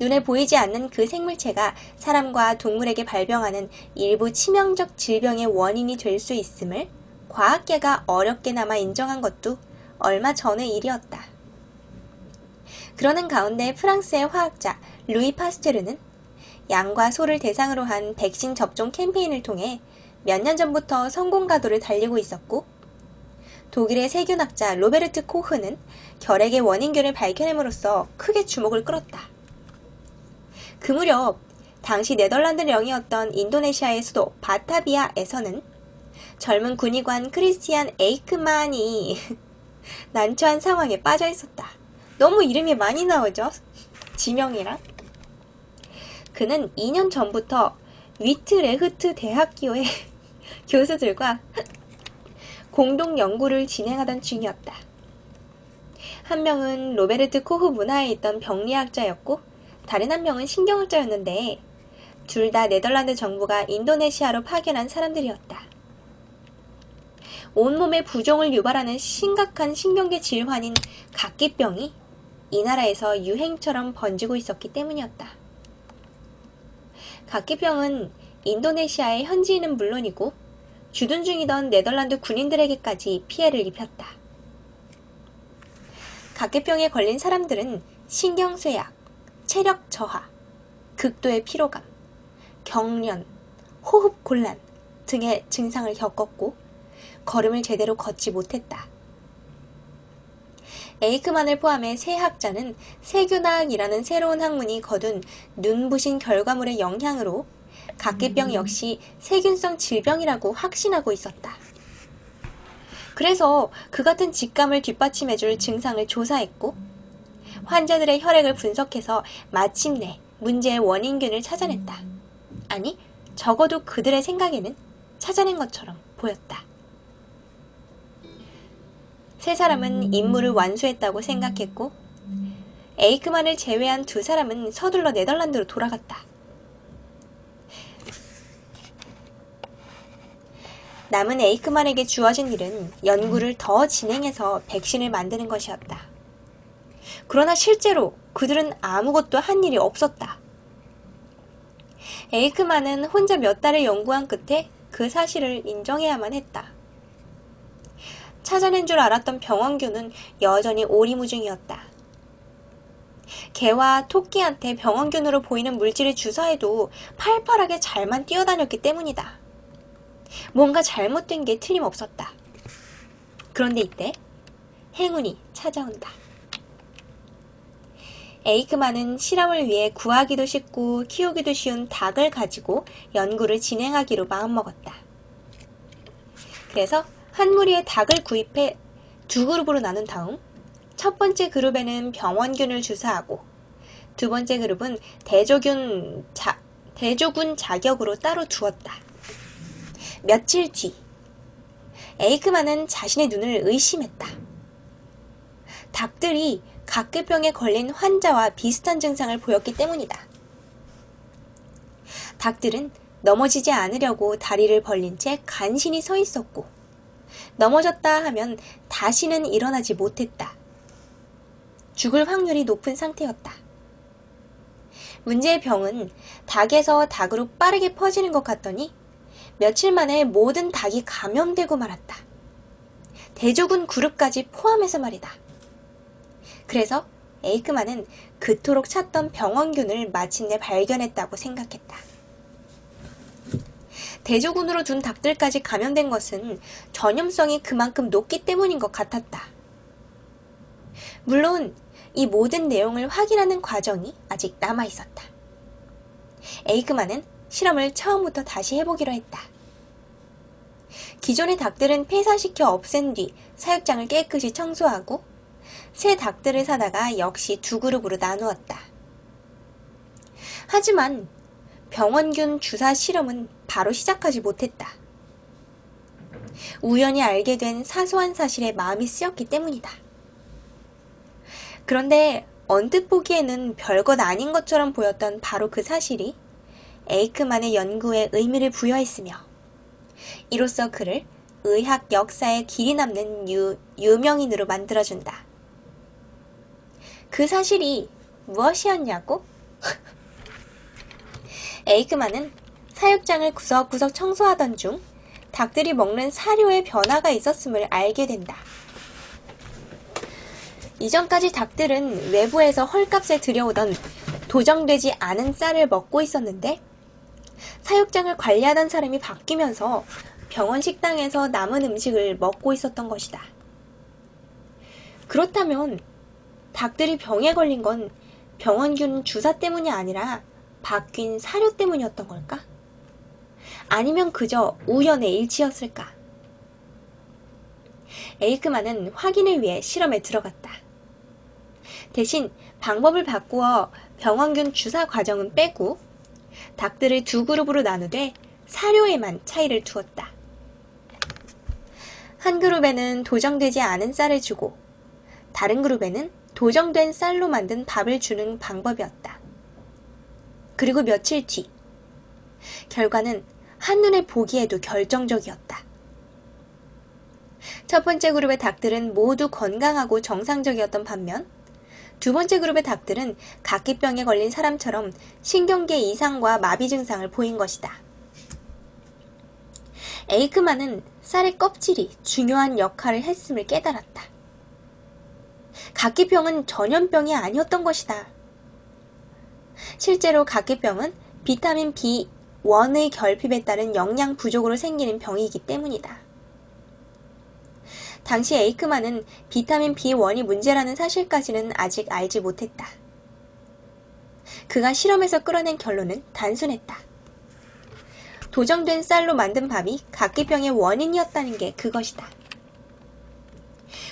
눈에 보이지 않는 그 생물체가 사람과 동물에게 발병하는 일부 치명적 질병의 원인이 될 수 있음을 과학계가 어렵게나마 인정한 것도 얼마 전의 일이었다. 그러는 가운데 프랑스의 화학자 루이 파스테르는 양과 소를 대상으로 한 백신 접종 캠페인을 통해 몇 년 전부터 성공 가도를 달리고 있었고 독일의 세균학자 로베르트 코흐는 결핵의 원인균을 밝혀냄으로써 크게 주목을 끌었다. 그 무렵 당시 네덜란드 영이었던 인도네시아의 수도 바타비아에서는 젊은 군의관 크리스티안 에이크만이 난처한 상황에 빠져 있었다. 너무 이름이 많이 나오죠? 지명이랑. 그는 2년 전부터 위트레흐트 대학교의 교수들과 공동 연구를 진행하던 중이었다. 한 명은 로베르트 코흐 문하에 있던 병리학자였고 다른 한 명은 신경학자였는데 둘 다 네덜란드 정부가 인도네시아로 파견한 사람들이었다. 온몸에 부종을 유발하는 심각한 신경계 질환인 각기병이 이 나라에서 유행처럼 번지고 있었기 때문이었다. 각기병은 인도네시아의 현지인은 물론이고 주둔 중이던 네덜란드 군인들에게까지 피해를 입혔다. 각계병에 걸린 사람들은 신경쇠약, 체력 저하, 극도의 피로감, 경련, 호흡 곤란 등의 증상을 겪었고 걸음을 제대로 걷지 못했다. 에이크만을 포함해 세 학자는 세균학이라는 새로운 학문이 거둔 눈부신 결과물의 영향으로 각계병 역시 세균성 질병이라고 확신하고 있었다. 그래서 그 같은 직감을 뒷받침해줄 증상을 조사했고 환자들의 혈액을 분석해서 마침내 문제의 원인균을 찾아냈다. 아니, 적어도 그들의 생각에는 찾아낸 것처럼 보였다. 세 사람은 임무를 완수했다고 생각했고 에이크만을 제외한 두 사람은 서둘러 네덜란드로 돌아갔다. 남은 에이크만에게 주어진 일은 연구를 더 진행해서 백신을 만드는 것이었다. 그러나 실제로 그들은 아무것도 한 일이 없었다. 에이크만은 혼자 몇 달을 연구한 끝에 그 사실을 인정해야만 했다. 찾아낸 줄 알았던 병원균은 여전히 오리무중이었다. 개와 토끼한테 병원균으로 보이는 물질을 주사해도 팔팔하게 잘만 뛰어다녔기 때문이다. 뭔가 잘못된 게 틀림없었다. 그런데 이때 행운이 찾아온다. 에이크만은 실험을 위해 구하기도 쉽고 키우기도 쉬운 닭을 가지고 연구를 진행하기로 마음먹었다. 그래서 한 무리의 닭을 구입해 두 그룹으로 나눈 다음 첫 번째 그룹에는 병원균을 주사하고 두 번째 그룹은 대조군 자격으로 따로 두었다. 며칠 뒤 에이크만은 자신의 눈을 의심했다. 닭들이 각계병에 걸린 환자와 비슷한 증상을 보였기 때문이다. 닭들은 넘어지지 않으려고 다리를 벌린 채 간신히 서 있었고 넘어졌다 하면 다시는 일어나지 못했다. 죽을 확률이 높은 상태였다. 문제의 병은 닭에서 닭으로 빠르게 퍼지는 것 같더니 며칠 만에 모든 닭이 감염되고 말았다. 대조군 그룹까지 포함해서 말이다. 그래서 에이크만은 그토록 찾던 병원균을 마침내 발견했다고 생각했다. 대조군으로 둔 닭들까지 감염된 것은 전염성이 그만큼 높기 때문인 것 같았다. 물론 이 모든 내용을 확인하는 과정이 아직 남아있었다. 에이크만은 실험을 처음부터 다시 해보기로 했다. 기존의 닭들은 폐사시켜 없앤 뒤 사육장을 깨끗이 청소하고 새 닭들을 사다가 역시 두 그룹으로 나누었다. 하지만 병원균 주사 실험은 바로 시작하지 못했다. 우연히 알게 된 사소한 사실에 마음이 쓰였기 때문이다. 그런데 언뜻 보기에는 별것 아닌 것처럼 보였던 바로 그 사실이 에이크만의 연구에 의미를 부여했으며 이로써 그를 의학 역사에 길이 남는 유명인으로 만들어준다. 그 사실이 무엇이었냐고? 에이크만은 사육장을 구석구석 청소하던 중 닭들이 먹는 사료에 변화가 있었음을 알게 된다. 이전까지 닭들은 외부에서 헐값에 들여오던 도정되지 않은 쌀을 먹고 있었는데 사육장을 관리하던 사람이 바뀌면서 병원 식당에서 남은 음식을 먹고 있었던 것이다. 그렇다면 닭들이 병에 걸린 건 병원균 주사 때문이 아니라 바뀐 사료 때문이었던 걸까? 아니면 그저 우연의 일치였을까? 에이크만은 확인을 위해 실험에 들어갔다. 대신 방법을 바꾸어 병원균 주사 과정은 빼고 닭들을 두 그룹으로 나누되 사료에만 차이를 두었다. 한 그룹에는 도정되지 않은 쌀을 주고 다른 그룹에는 도정된 쌀로 만든 밥을 주는 방법이었다. 그리고 며칠 뒤 결과는 한눈에 보기에도 결정적이었다. 첫 번째 그룹의 닭들은 모두 건강하고 정상적이었던 반면 두 번째 그룹의 닭들은 각기병에 걸린 사람처럼 신경계 이상과 마비 증상을 보인 것이다. 에이크만은 쌀의 껍질이 중요한 역할을 했음을 깨달았다. 각기병은 전염병이 아니었던 것이다. 실제로 각기병은 비타민 B1의 결핍에 따른 영양 부족으로 생기는 병이기 때문이다. 당시 에이크만은 비타민 B1이 문제라는 사실까지는 아직 알지 못했다. 그가 실험에서 끌어낸 결론은 단순했다. 도정된 쌀로 만든 밥이 각기병의 원인이었다는 게 그것이다.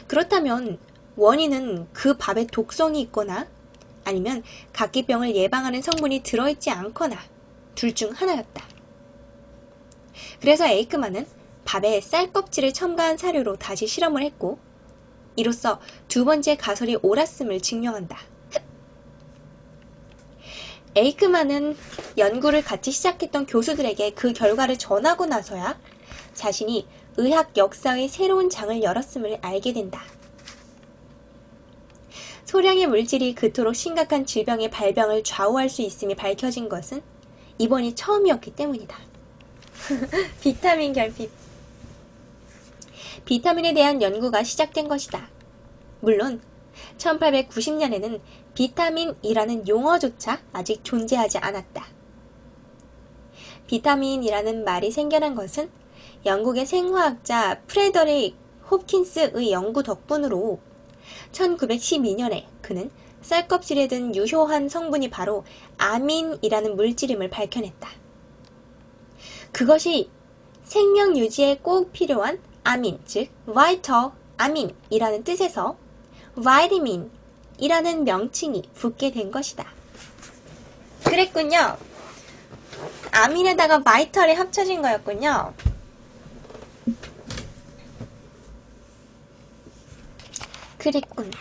그렇다면 원인은 그 밥에 독성이 있거나 아니면 각기병을 예방하는 성분이 들어있지 않거나 둘 중 하나였다. 그래서 에이크만은 밥에 쌀 껍질을 첨가한 사료로 다시 실험을 했고 이로써 두 번째 가설이 옳았음을 증명한다. 에이크만은 연구를 같이 시작했던 교수들에게 그 결과를 전하고 나서야 자신이 의학 역사의 새로운 장을 열었음을 알게 된다. 소량의 물질이 그토록 심각한 질병의 발병을 좌우할 수 있음이 밝혀진 것은 이번이 처음이었기 때문이다. 비타민 결핍. 비타민에 대한 연구가 시작된 것이다. 물론 1890년에는 비타민이라는 용어조차 아직 존재하지 않았다. 비타민이라는 말이 생겨난 것은 영국의 생화학자 프레더릭 홉킨스의 연구 덕분으로 1912년에 그는 쌀껍질에 든 유효한 성분이 바로 아민이라는 물질임을 밝혀냈다. 그것이 생명 유지에 꼭 필요한 아민, 즉 vital amin이라는 뜻에서 vitamin이라는 명칭이 붙게 된 것이다. 그랬군요. 아민에다가 vital이 합쳐진 거였군요. 그랬군.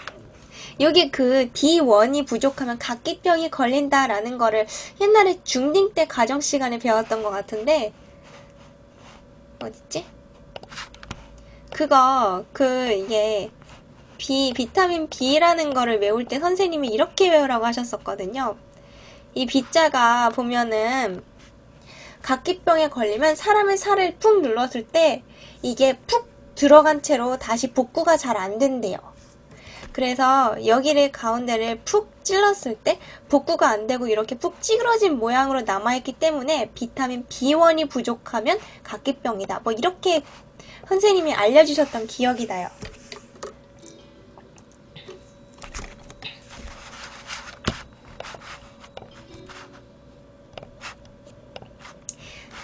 여기 그 B1이 부족하면 각기병이 걸린다라는 거를 옛날에 중딩 때 가정 시간에 배웠던 것 같은데 어딨지? 이게 비타민 B라는 거를 외울 때 선생님이 이렇게 외우라고 하셨었거든요. 이 B자가 보면은 각기병에 걸리면 사람의 살을 푹 눌렀을 때 이게 푹 들어간 채로 다시 복구가 잘 안 된대요. 그래서 여기를 가운데를 푹 찔렀을 때 복구가 안 되고 이렇게 푹 찌그러진 모양으로 남아있기 때문에 비타민 B1이 부족하면 각기병이다. 뭐 이렇게 선생님이 알려주셨던 기억이 나요.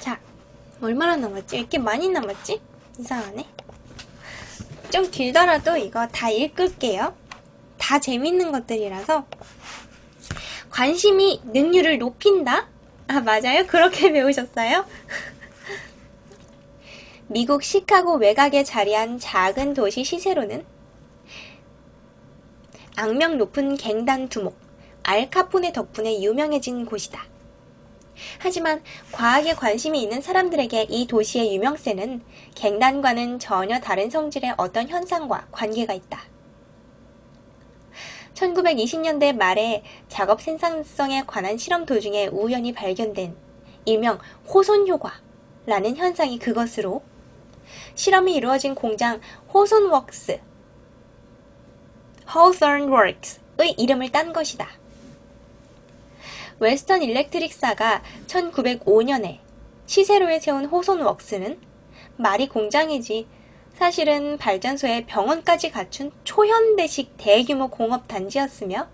자, 얼마나 남았지? 왜 이렇게 많이 남았지? 이상하네. 좀 길더라도 이거 다 읽을게요. 다 재밌는 것들이라서. 관심이 능률을 높인다? 아, 맞아요? 그렇게 배우셨어요? 미국 시카고 외곽에 자리한 작은 도시 시세로는 악명 높은 갱단 두목 알카포네 덕분에 유명해진 곳이다. 하지만 과학에 관심이 있는 사람들에게 이 도시의 유명세는 갱단과는 전혀 다른 성질의 어떤 현상과 관계가 있다. 1920년대 말에 작업 생산성에 관한 실험 도중에 우연히 발견된 일명 호손효과라는 현상이 그것으로 실험이 이루어진 공장 호손웍스, Hawthorne Works의 이름을 딴 것이다. 웨스턴 일렉트릭사가 1905년에 시세로에 세운 호손웍스는 말이 공장이지 사실은 발전소에 병원까지 갖춘 초현대식 대규모 공업단지였으며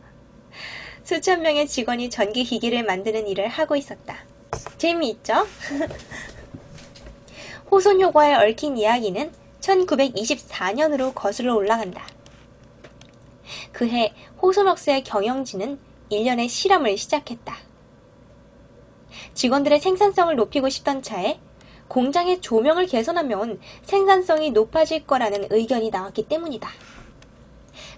수천 명의 직원이 전기기기를 만드는 일을 하고 있었다. 재미있죠? 호손 효과에 얽힌 이야기는 1924년으로 거슬러 올라간다. 그해 호손웍스의 경영진은 1년의 실험을 시작했다. 직원들의 생산성을 높이고 싶던 차에 공장의 조명을 개선하면 생산성이 높아질 거라는 의견이 나왔기 때문이다.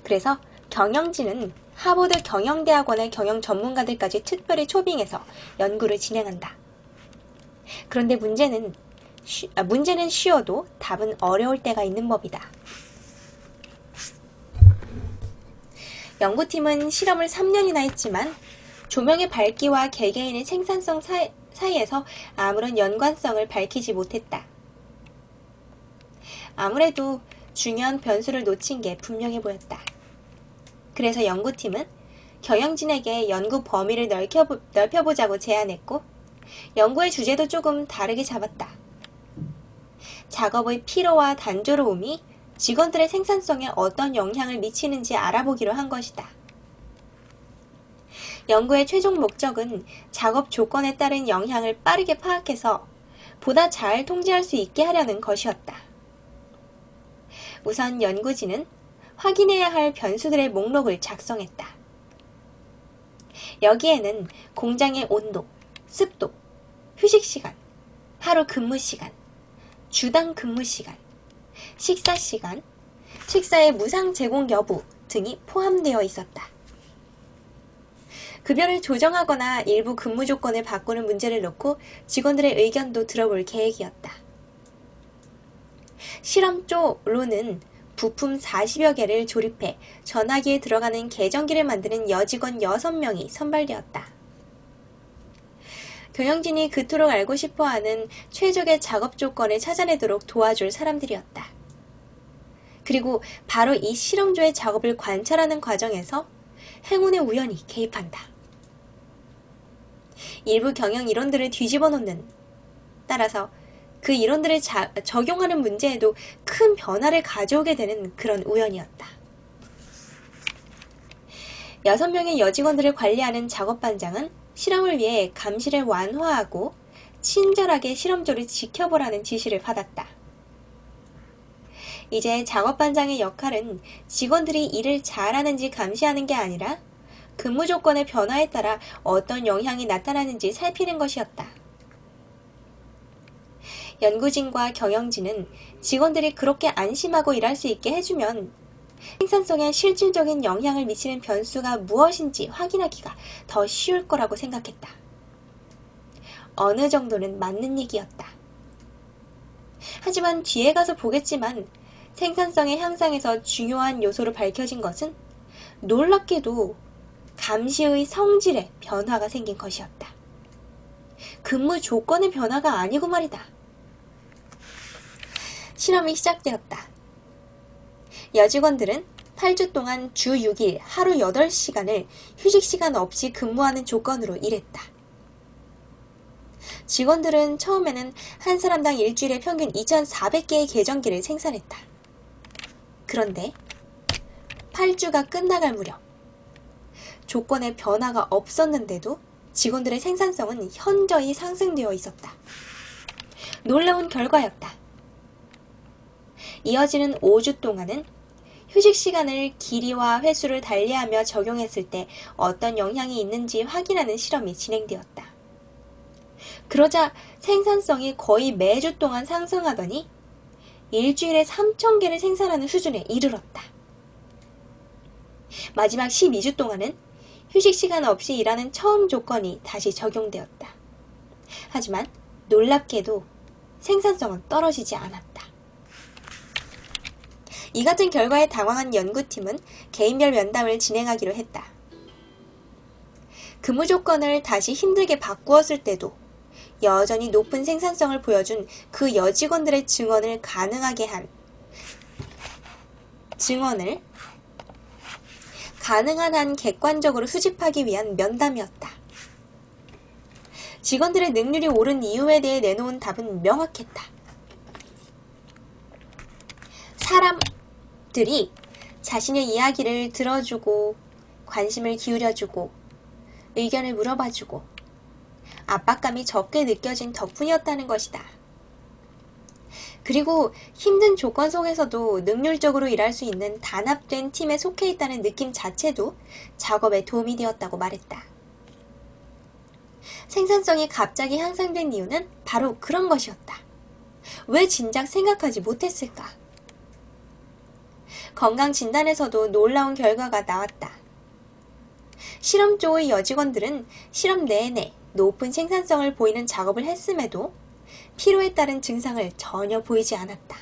그래서 경영진은 하버드 경영대학원의 경영 전문가들까지 특별히 초빙해서 연구를 진행한다. 그런데 문제는 쉬워도 답은 어려울 때가 있는 법이다. 연구팀은 실험을 3년이나 했지만 조명의 밝기와 개개인의 생산성 사이에서 아무런 연관성을 밝히지 못했다. 아무래도 중요한 변수를 놓친 게 분명해 보였다. 그래서 연구팀은 경영진에게 연구 범위를 넓혀보자고 제안했고 연구의 주제도 조금 다르게 잡았다. 작업의 피로와 단조로움이 직원들의 생산성에 어떤 영향을 미치는지 알아보기로 한 것이다. 연구의 최종 목적은 작업 조건에 따른 영향을 빠르게 파악해서 보다 잘 통제할 수 있게 하려는 것이었다. 우선 연구진은 확인해야 할 변수들의 목록을 작성했다. 여기에는 공장의 온도, 습도, 휴식시간, 하루 근무시간, 주당 근무시간, 식사시간, 식사의 무상 제공 여부 등이 포함되어 있었다. 급여를 조정하거나 일부 근무 조건을 바꾸는 문제를 놓고 직원들의 의견도 들어볼 계획이었다. 실험조로는 부품 40여 개를 조립해 전화기에 들어가는 계정기를 만드는 여직원 6명이 선발되었다. 경영진이 그토록 알고 싶어하는 최적의 작업 조건을 찾아내도록 도와줄 사람들이었다. 그리고 바로 이 실험조의 작업을 관찰하는 과정에서 행운의 우연이 개입한다. 일부 경영 이론들을 뒤집어 놓는, 따라서 그 이론들을 적용하는 문제에도 큰 변화를 가져오게 되는 그런 우연이었다. 6명의 여직원들을 관리하는 작업반장은 실험을 위해 감시를 완화하고 친절하게 실험조를 지켜보라는 지시를 받았다. 이제 작업반장의 역할은 직원들이 일을 잘하는지 감시하는 게 아니라 근무 조건의 변화에 따라 어떤 영향이 나타나는지 살피는 것이었다. 연구진과 경영진은 직원들이 그렇게 안심하고 일할 수 있게 해주면 생산성에 실질적인 영향을 미치는 변수가 무엇인지 확인하기가 더 쉬울 거라고 생각했다. 어느 정도는 맞는 얘기였다. 하지만 뒤에 가서 보겠지만 생산성의 향상에서 중요한 요소로 밝혀진 것은 놀랍게도 감시의 성질에 변화가 생긴 것이었다. 근무 조건의 변화가 아니고 말이다. 실험이 시작되었다. 여직원들은 8주 동안 주 6일 하루 8시간을 휴식시간 없이 근무하는 조건으로 일했다. 직원들은 처음에는 한 사람당 일주일에 평균 2,400개의 계정기를 생산했다. 그런데 8주가 끝나갈 무렵 조건의 변화가 없었는데도 직원들의 생산성은 현저히 상승되어 있었다. 놀라운 결과였다. 이어지는 5주 동안은 휴식 시간을 길이와 횟수를 달리하며 적용했을 때 어떤 영향이 있는지 확인하는 실험이 진행되었다. 그러자 생산성이 거의 매주 동안 상승하더니 일주일에 3,000개를 생산하는 수준에 이르렀다. 마지막 12주 동안은 휴식 시간 없이 일하는 처음 조건이 다시 적용되었다. 하지만 놀랍게도 생산성은 떨어지지 않았다. 이 같은 결과에 당황한 연구팀은 개인별 면담을 진행하기로 했다. 근무 조건을 다시 힘들게 바꾸었을 때도 여전히 높은 생산성을 보여준 그 여직원들의 증언을 가능한 한 객관적으로 수집하기 위한 면담이었다. 직원들의 능률이 오른 이유에 대해 내놓은 답은 명확했다. 사람들이 자신의 이야기를 들어주고 관심을 기울여주고 의견을 물어봐주고 압박감이 적게 느껴진 덕분이었다는 것이다. 그리고 힘든 조건 속에서도 능률적으로 일할 수 있는 단합된 팀에 속해 있다는 느낌 자체도 작업에 도움이 되었다고 말했다. 생산성이 갑자기 향상된 이유는 바로 그런 것이었다. 왜 진작 생각하지 못했을까? 건강진단에서도 놀라운 결과가 나왔다. 실험조의 여직원들은 실험 내내 높은 생산성을 보이는 작업을 했음에도 피로에 따른 증상을 전혀 보이지 않았다.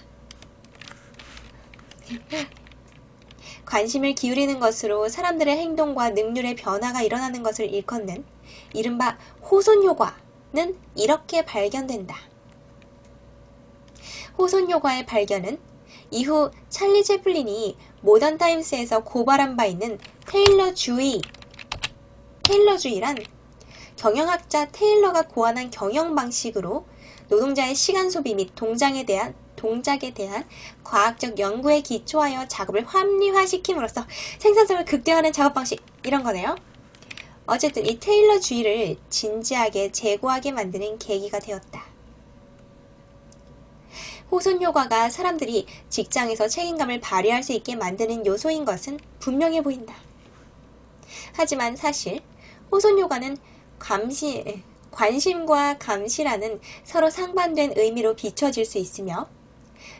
관심을 기울이는 것으로 사람들의 행동과 능률의 변화가 일어나는 것을 일컫는 이른바 호손효과는 이렇게 발견된다. 호손효과의 발견은 이후 찰리 채플린이 모던타임스에서 고발한 바 있는 테일러주의란 경영학자 테일러가 고안한 경영 방식으로 노동자의 시간 소비 및 동작에 대한 과학적 연구에 기초하여 작업을 합리화시킴으로써 생산성을 극대화하는 작업 방식, 이런 거네요. 어쨌든 이 테일러주의를 진지하게 재고하게 만드는 계기가 되었다. 호손 효과가 사람들이 직장에서 책임감을 발휘할 수 있게 만드는 요소인 것은 분명해 보인다. 하지만 사실 호손 효과는 관심과 감시라는 서로 상반된 의미로 비춰질 수 있으며,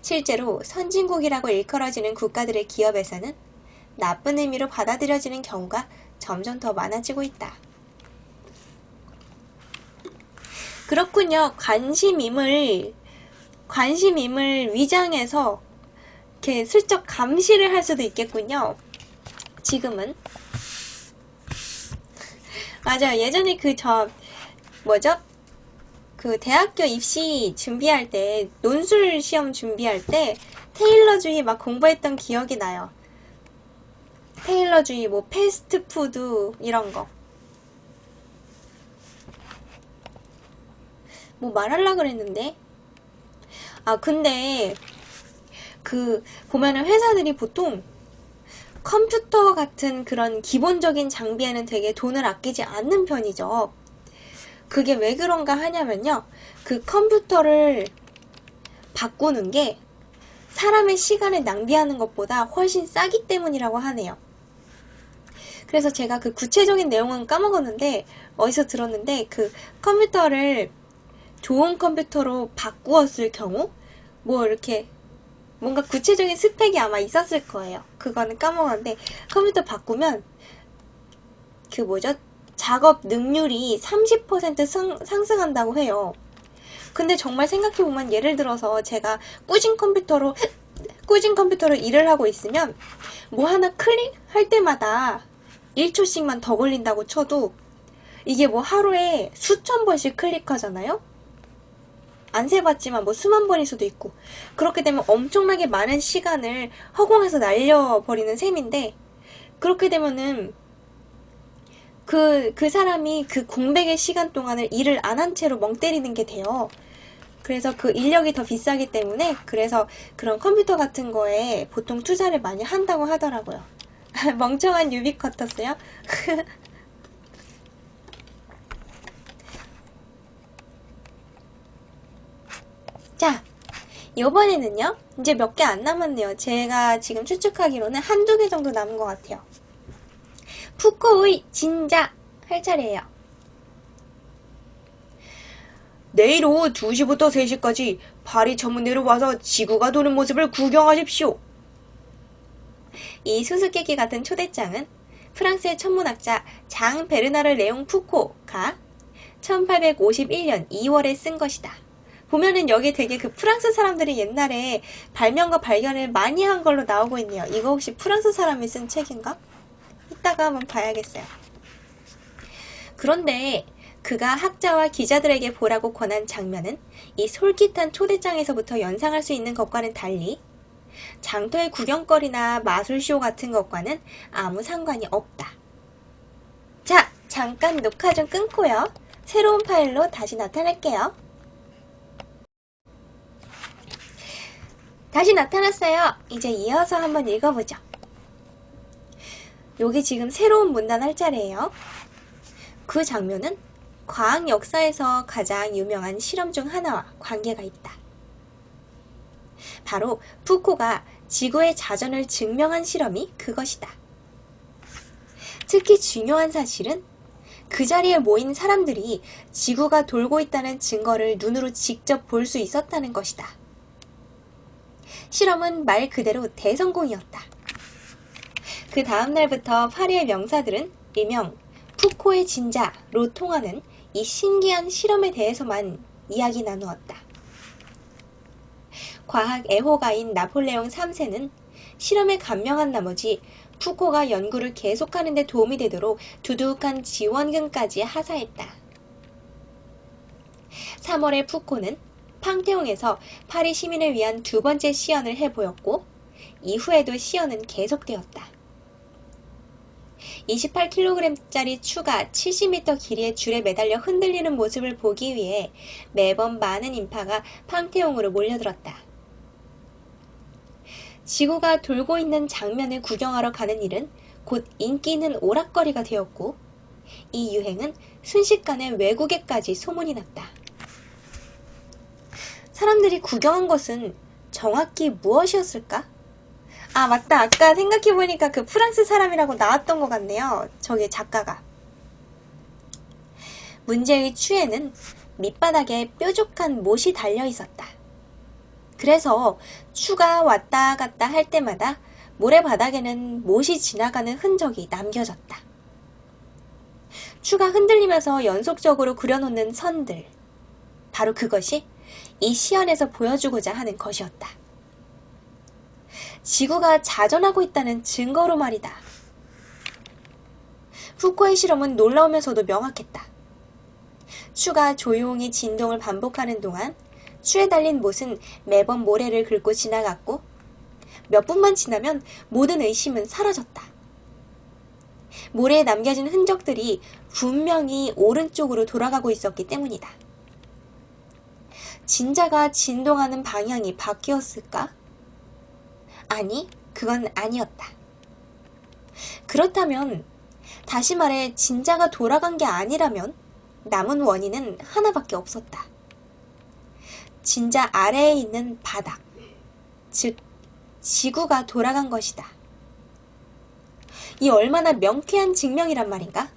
실제로 선진국이라고 일컬어지는 국가들의 기업에서는 나쁜 의미로 받아들여지는 경우가 점점 더 많아지고 있다. 그렇군요. 관심임을 위장해서 이렇게 슬쩍 감시를 할 수도 있겠군요. 지금은. 맞아요. 예전에 그 대학교 입시 준비할 때, 논술 시험 준비할 때 테일러주의 막 공부했던 기억이 나요. 테일러주의, 뭐 패스트푸드 이런 거. 뭐 말하려고 그랬는데. 근데 보면은 회사들이 보통 컴퓨터 같은 그런 기본적인 장비에는 되게 돈을 아끼지 않는 편이죠. 그게 왜 그런가 하냐면요. 그 컴퓨터를 바꾸는 게 사람의 시간을 낭비하는 것보다 훨씬 싸기 때문이라고 하네요. 그래서 제가 그 구체적인 내용은 까먹었는데, 어디서 들었는데, 그 컴퓨터를 좋은 컴퓨터로 바꾸었을 경우, 뭐 이렇게 뭔가 구체적인 스펙이 아마 있었을 거예요. 그거는 까먹었는데, 컴퓨터 바꾸면 작업 능률이 30% 상승한다고 해요. 근데 정말 생각해보면, 예를 들어서 제가 꾸준 컴퓨터로 일을 하고 있으면 뭐 하나 클릭할 때마다 1초씩만 더 걸린다고 쳐도 이게 뭐 하루에 수천 번씩 클릭하잖아요? 안 세봤지만 뭐 수만 번일 수도 있고, 그렇게 되면 엄청나게 많은 시간을 허공에서 날려버리는 셈인데, 그렇게 되면은 그 사람이 그 공백의 시간 동안을 일을 안 한 채로 멍 때리는 게 돼요. 그래서 그 인력이 더 비싸기 때문에, 그래서 그런 컴퓨터 같은 거에 보통 투자를 많이 한다고 하더라고요. 멍청한 유비 같았어요? 자, 요번에는요, 이제 몇 개 안 남았네요. 제가 지금 추측하기로는 한두 개 정도 남은 것 같아요. 푸코의 진자 할 차례예요. 내일 오후 2시부터 3시까지 파리 전문대로 와서 지구가 도는 모습을 구경하십시오. 이 수수께끼 같은 초대장은 프랑스의 천문학자 장 베르나르 레옹 푸코가 1851년 2월에 쓴 것이다. 보면은 여기 되게 그 프랑스 사람들이 옛날에 발명과 발견을 많이 한 걸로 나오고 있네요. 이거 혹시 프랑스 사람이 쓴 책인가? 이따가 한번 봐야겠어요. 그런데 그가 학자와 기자들에게 보라고 권한 장면은 이 솔깃한 초대장에서부터 연상할 수 있는 것과는 달리 장터의 구경거리나 마술쇼 같은 것과는 아무 상관이 없다. 자, 잠깐 녹화 좀 끊고요. 새로운 파일로 다시 나타날게요. 다시 나타났어요. 이제 이어서 한번 읽어보죠. 여기 지금 새로운 문단 할 차례예요. 그 장면은 과학 역사에서 가장 유명한 실험 중 하나와 관계가 있다. 바로 푸코가 지구의 자전을 증명한 실험이 그것이다. 특히 중요한 사실은 그 자리에 모인 사람들이 지구가 돌고 있다는 증거를 눈으로 직접 볼 수 있었다는 것이다. 실험은 말 그대로 대성공이었다. 그 다음 날부터 파리의 명사들은 일명 푸코의 진자로 통하는 이 신기한 실험에 대해서만 이야기 나누었다. 과학 애호가인 나폴레옹 3세는 실험에 감명한 나머지 푸코가 연구를 계속하는 데 도움이 되도록 두둑한 지원금까지 하사했다. 3월에 푸코는 팡테옹에서 파리 시민을 위한 두 번째 시연을 해보였고, 이후에도 시연은 계속되었다. 28kg짜리 추가 70m 길이의 줄에 매달려 흔들리는 모습을 보기 위해 매번 많은 인파가 팡테옹으로 몰려들었다. 지구가 돌고 있는 장면을 구경하러 가는 일은 곧 인기 있는 오락거리가 되었고, 이 유행은 순식간에 외국에까지 소문이 났다. 사람들이 구경한 것은 정확히 무엇이었을까? 아, 맞다. 아까 생각해보니까 그 프랑스 사람이라고 나왔던 것 같네요. 저기 작가가. 문제의 추에는 밑바닥에 뾰족한 못이 달려 있었다. 그래서 추가 왔다 갔다 할 때마다 모래바닥에는 못이 지나가는 흔적이 남겨졌다. 추가 흔들리면서 연속적으로 그려놓는 선들. 바로 그것이 이 시연에서 보여주고자 하는 것이었다. 지구가 자전하고 있다는 증거로 말이다. 푸코의 실험은 놀라우면서도 명확했다. 추가 조용히 진동을 반복하는 동안 추에 달린 못은 매번 모래를 긁고 지나갔고, 몇 분만 지나면 모든 의심은 사라졌다. 모래에 남겨진 흔적들이 분명히 오른쪽으로 돌아가고 있었기 때문이다. 진자가 진동하는 방향이 바뀌었을까? 아니, 그건 아니었다. 그렇다면, 다시 말해 진자가 돌아간 게 아니라면 남은 원인은 하나밖에 없었다. 진자 아래에 있는 바닥, 즉 지구가 돌아간 것이다. 이 얼마나 명쾌한 증명이란 말인가?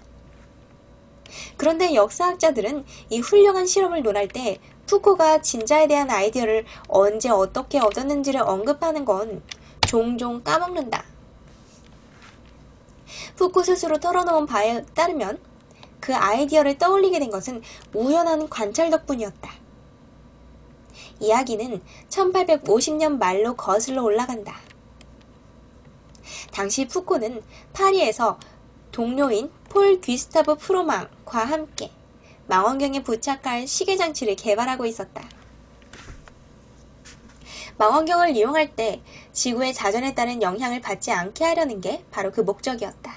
그런데 역사학자들은 이 훌륭한 실험을 논할 때 푸코가 진자에 대한 아이디어를 언제 어떻게 얻었는지를 언급하는 건 종종 까먹는다. 푸코 스스로 털어놓은 바에 따르면 그 아이디어를 떠올리게 된 것은 우연한 관찰 덕분이었다. 이야기는 1850년 말로 거슬러 올라간다. 당시 푸코는 파리에서 동료인 폴 귀스타브 프로망과 함께 망원경에 부착할 시계장치를 개발하고 있었다. 망원경을 이용할 때 지구의 자전에 따른 영향을 받지 않게 하려는 게 바로 그 목적이었다.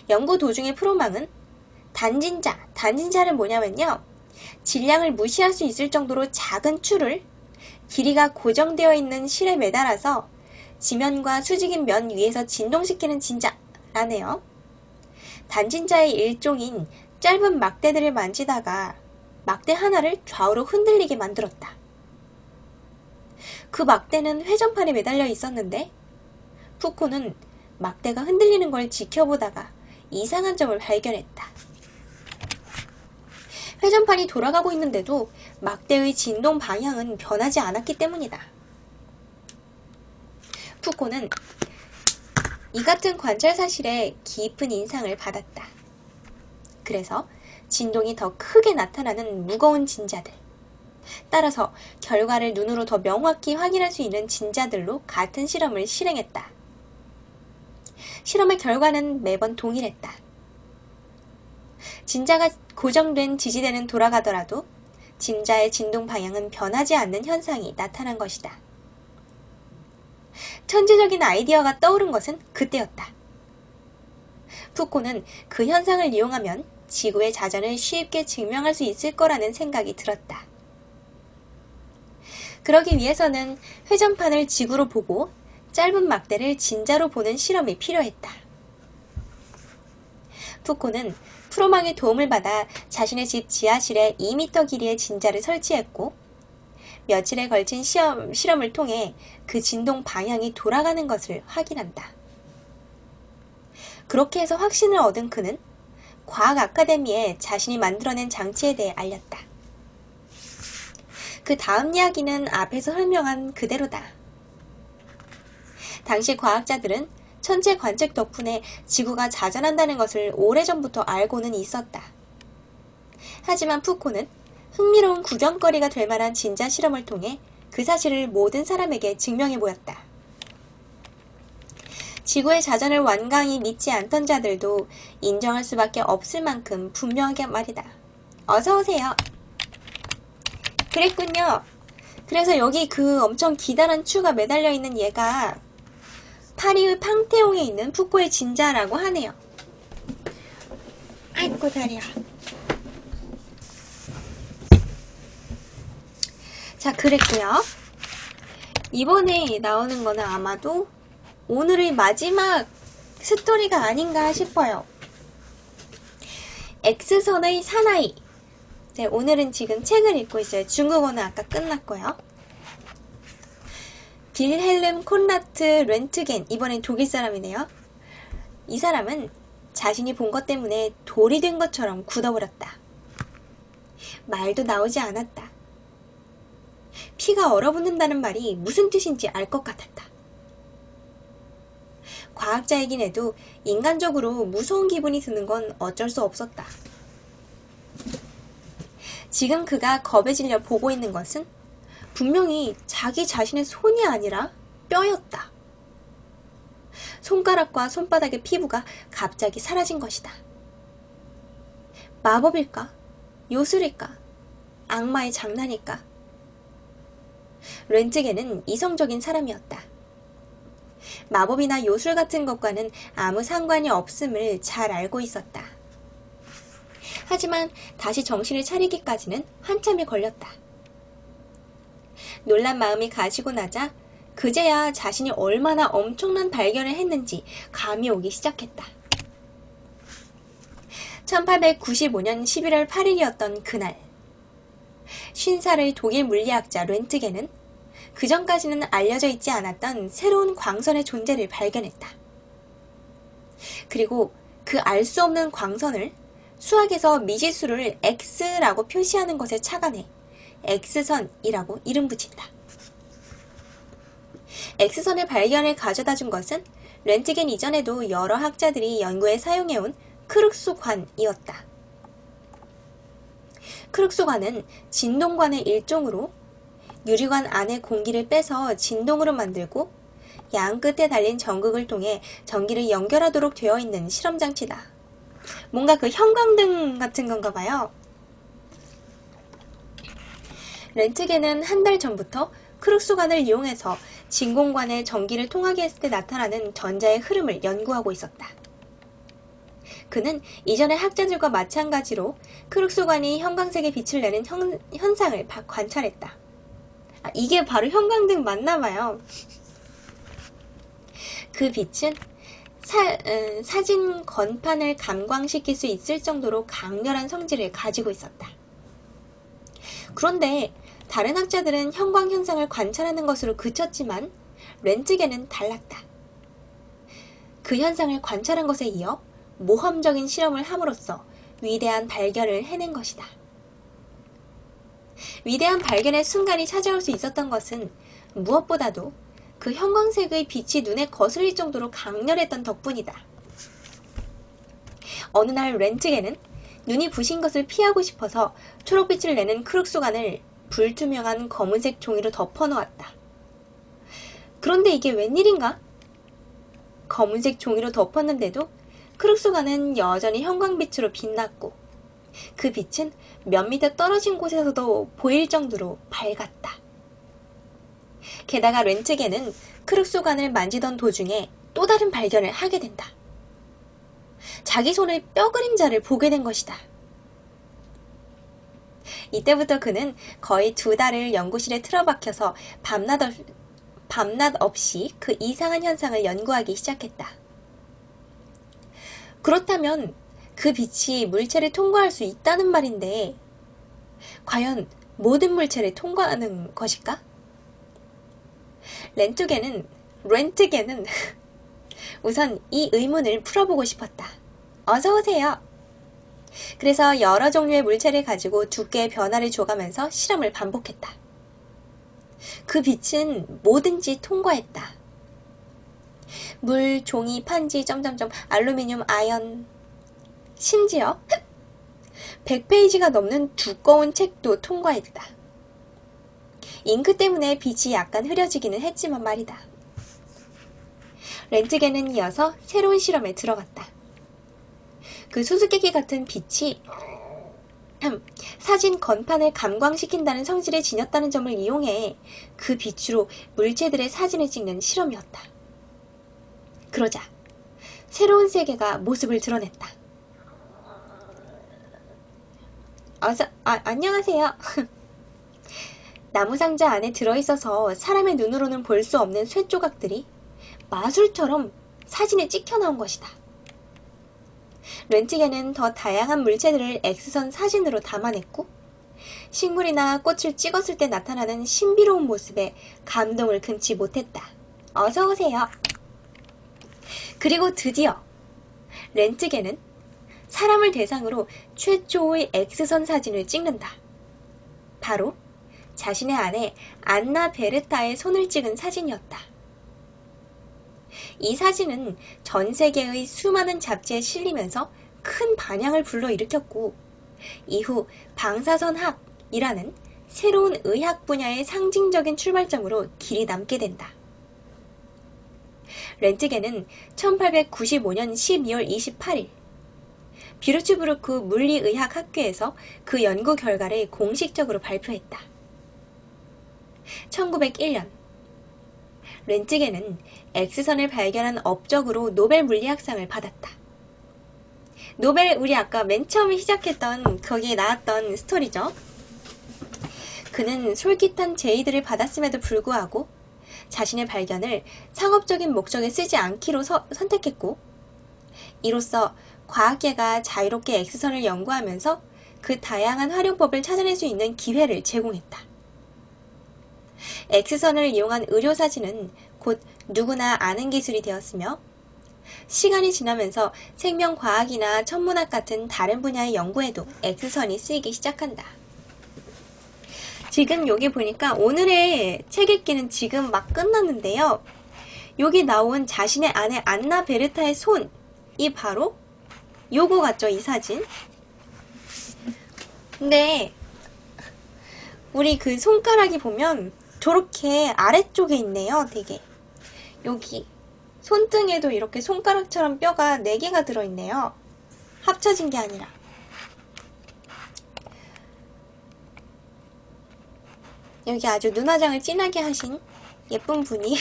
연구 도중에 프로망은 단진자는 뭐냐면요, 질량을 무시할 수 있을 정도로 작은 추를 길이가 고정되어 있는 실에 매달아서 지면과 수직인 면 위에서 진동시키는 진자라네요. 단진자의 일종인 짧은 막대들을 만지다가 막대 하나를 좌우로 흔들리게 만들었다. 그 막대는 회전판에 매달려 있었는데 푸코는 막대가 흔들리는 걸 지켜보다가 이상한 점을 발견했다. 회전판이 돌아가고 있는데도 막대의 진동 방향은 변하지 않았기 때문이다. 푸코는 이 같은 관찰 사실에 깊은 인상을 받았다. 그래서 진동이 더 크게 나타나는 무거운 진자들, 따라서 결과를 눈으로 더 명확히 확인할 수 있는 진자들로 같은 실험을 실행했다. 실험의 결과는 매번 동일했다. 진자가 고정된 지지대는 돌아가더라도 진자의 진동 방향은 변하지 않는 현상이 나타난 것이다. 천재적인 아이디어가 떠오른 것은 그때였다. 푸코는 그 현상을 이용하면 지구의 자전을 쉽게 증명할 수 있을 거라는 생각이 들었다. 그러기 위해서는 회전판을 지구로 보고 짧은 막대를 진자로 보는 실험이 필요했다. 푸코는 프로망의 도움을 받아 자신의 집 지하실에 2m 길이의 진자를 설치했고, 며칠에 걸친 실험을 통해 그 진동 방향이 돌아가는 것을 확인한다. 그렇게 해서 확신을 얻은 그는 과학 아카데미에 자신이 만들어낸 장치에 대해 알렸다. 그 다음 이야기는 앞에서 설명한 그대로다. 당시 과학자들은 천체 관측 덕분에 지구가 자전한다는 것을 오래전부터 알고는 있었다. 하지만 푸코는 흥미로운 구경거리가 될 만한 진자 실험을 통해 그 사실을 모든 사람에게 증명해 보였다. 지구의 자전을 완강히 믿지 않던 자들도 인정할 수밖에 없을 만큼 분명하게 말이다. 어서오세요. 그랬군요. 그래서 여기 그 엄청 기다란 추가 매달려 있는 얘가 파리의 팡테옹에 있는 푸코의 진자라고 하네요. 아이고 다리야. 자, 그랬고요. 이번에 나오는 거는 아마도 오늘의 마지막 스토리가 아닌가 싶어요. X선의 사나이. 네, 오늘은 지금 책을 읽고 있어요. 중국어는 아까 끝났고요. 빌헬름 콘라트 렌트겐, 이번엔 독일 사람이네요. 이 사람은 자신이 본 것 때문에 돌이 된 것처럼 굳어버렸다. 말도 나오지 않았다. 피가 얼어붙는다는 말이 무슨 뜻인지 알 것 같았다. 과학자이긴 해도 인간적으로 무서운 기분이 드는 건 어쩔 수 없었다. 지금 그가 겁에 질려 보고 있는 것은 분명히 자기 자신의 손이 아니라 뼈였다. 손가락과 손바닥의 피부가 갑자기 사라진 것이다. 마법일까? 요술일까? 악마의 장난일까? 렌트겐은 이성적인 사람이었다. 마법이나 요술 같은 것과는 아무 상관이 없음을 잘 알고 있었다. 하지만 다시 정신을 차리기까지는 한참이 걸렸다. 놀란 마음이 가시고 나자 그제야 자신이 얼마나 엄청난 발견을 했는지 감이 오기 시작했다. 1895년 11월 8일이었던 그날, 50살의 독일 물리학자 렌트겐은 그전까지는 알려져 있지 않았던 새로운 광선의 존재를 발견했다. 그리고 그 알 수 없는 광선을 수학에서 미지수를 X라고 표시하는 것에 착안해 X선이라고 이름 붙인다. X선의 발견을 가져다 준 것은 렌트겐 이전에도 여러 학자들이 연구에 사용해온 크룩스관이었다. 크룩스관은 진동관의 일종으로 유리관 안의 공기를 빼서 진동으로 만들고 양 끝에 달린 전극을 통해 전기를 연결하도록 되어 있는 실험장치다. 뭔가 그 형광등 같은 건가 봐요. 렌트겐은 한 달 전부터 크룩스관을 이용해서 진공관에 전기를 통하게 했을 때 나타나는 전자의 흐름을 연구하고 있었다. 그는 이전의 학자들과 마찬가지로 크룩스관이 형광색의 빛을 내는 현상을 관찰했다. 이게 바로 형광등 맞나봐요. 그 빛은 사진 건판을 감광시킬 수 있을 정도로 강렬한 성질을 가지고 있었다. 그런데 다른 학자들은 형광 현상을 관찰하는 것으로 그쳤지만 렌트겐은 달랐다. 그 현상을 관찰한 것에 이어 모험적인 실험을 함으로써 위대한 발견을 해낸 것이다. 위대한 발견의 순간이 찾아올 수 있었던 것은 무엇보다도 그 형광색의 빛이 눈에 거슬릴 정도로 강렬했던 덕분이다. 어느 날 렌트겐은 눈이 부신 것을 피하고 싶어서 초록빛을 내는 크룩스관을 불투명한 검은색 종이로 덮어놓았다. 그런데 이게 웬일인가? 검은색 종이로 덮었는데도 크룩스관은 여전히 형광빛으로 빛났고 그 빛은 몇 미터 떨어진 곳에서도 보일 정도로 밝았다. 게다가 렌트겐은 크룩스관을 만지던 도중에 또 다른 발견을 하게 된다. 자기 손의 뼈 그림자를 보게 된 것이다. 이때부터 그는 거의 2달을 연구실에 틀어박혀서 밤낮 없이 그 이상한 현상을 연구하기 시작했다. 그렇다면 그 빛이 물체를 통과할 수 있다는 말인데 과연 모든 물체를 통과하는 것일까? 렌트겐은 우선 이 의문을 풀어보고 싶었다. 어서오세요. 그래서 여러 종류의 물체를 가지고 두께의 변화를 줘가면서 실험을 반복했다. 그 빛은 뭐든지 통과했다. 물, 종이, 판지, 알루미늄, 아연, 심지어 100페이지가 넘는 두꺼운 책도 통과했다. 잉크 때문에 빛이 약간 흐려지기는 했지만 말이다. 렌트겐은 이어서 새로운 실험에 들어갔다. 그 수수께끼 같은 빛이 사진 건판을 감광시킨다는 성질을 지녔다는 점을 이용해 그 빛으로 물체들의 사진을 찍는 실험이었다. 그러자 새로운 세계가 모습을 드러냈다. 안녕하세요. 나무상자 안에 들어있어서 사람의 눈으로는 볼 수 없는 쇠 조각들이 마술처럼 사진에 찍혀 나온 것이다. 렌트겐은 더 다양한 물체들을 X선 사진으로 담아냈고 식물이나 꽃을 찍었을 때 나타나는 신비로운 모습에 감동을 금치 못했다. 어서오세요. 그리고 드디어 렌트겐은 사람을 대상으로 최초의 X선 사진을 찍는다. 바로 자신의 아내 안나 베르타의 손을 찍은 사진이었다. 이 사진은 전 세계의 수많은 잡지에 실리면서 큰 반향을 불러일으켰고 이후 방사선학이라는 새로운 의학 분야의 상징적인 출발점으로 길이 남게 된다. 렌트겐은 1895년 12월 28일 비르츠부르크 물리의학 학교에서 그 연구 결과를 공식적으로 발표했다. 1901년 렌트겐은 X선을 발견한 업적으로 노벨 물리학상을 받았다. 노벨, 우리 아까 맨 처음에 시작했던 거기에 나왔던 스토리죠. 그는 솔깃한 제의들을 받았음에도 불구하고 자신의 발견을 상업적인 목적에 쓰지 않기로 선택했고 이로써 과학계가 자유롭게 X선을 연구하면서 그 다양한 활용법을 찾아낼 수 있는 기회를 제공했다. X선을 이용한 의료사진은 곧 누구나 아는 기술이 되었으며 시간이 지나면서 생명과학이나 천문학 같은 다른 분야의 연구에도 X선이 쓰이기 시작한다. 지금 여기 보니까 오늘의 책 읽기는 지금 막 끝났는데요. 여기 나온 자신의 아내 안나 베르타의 손이 바로 요거 같죠, 이 사진? 근데 우리 그 손가락이 보면 저렇게 아래쪽에 있네요, 되게. 여기 손등에도 이렇게 손가락처럼 뼈가 4개가 들어있네요. 합쳐진 게 아니라. 여기 아주 눈화장을 진하게 하신 예쁜 분이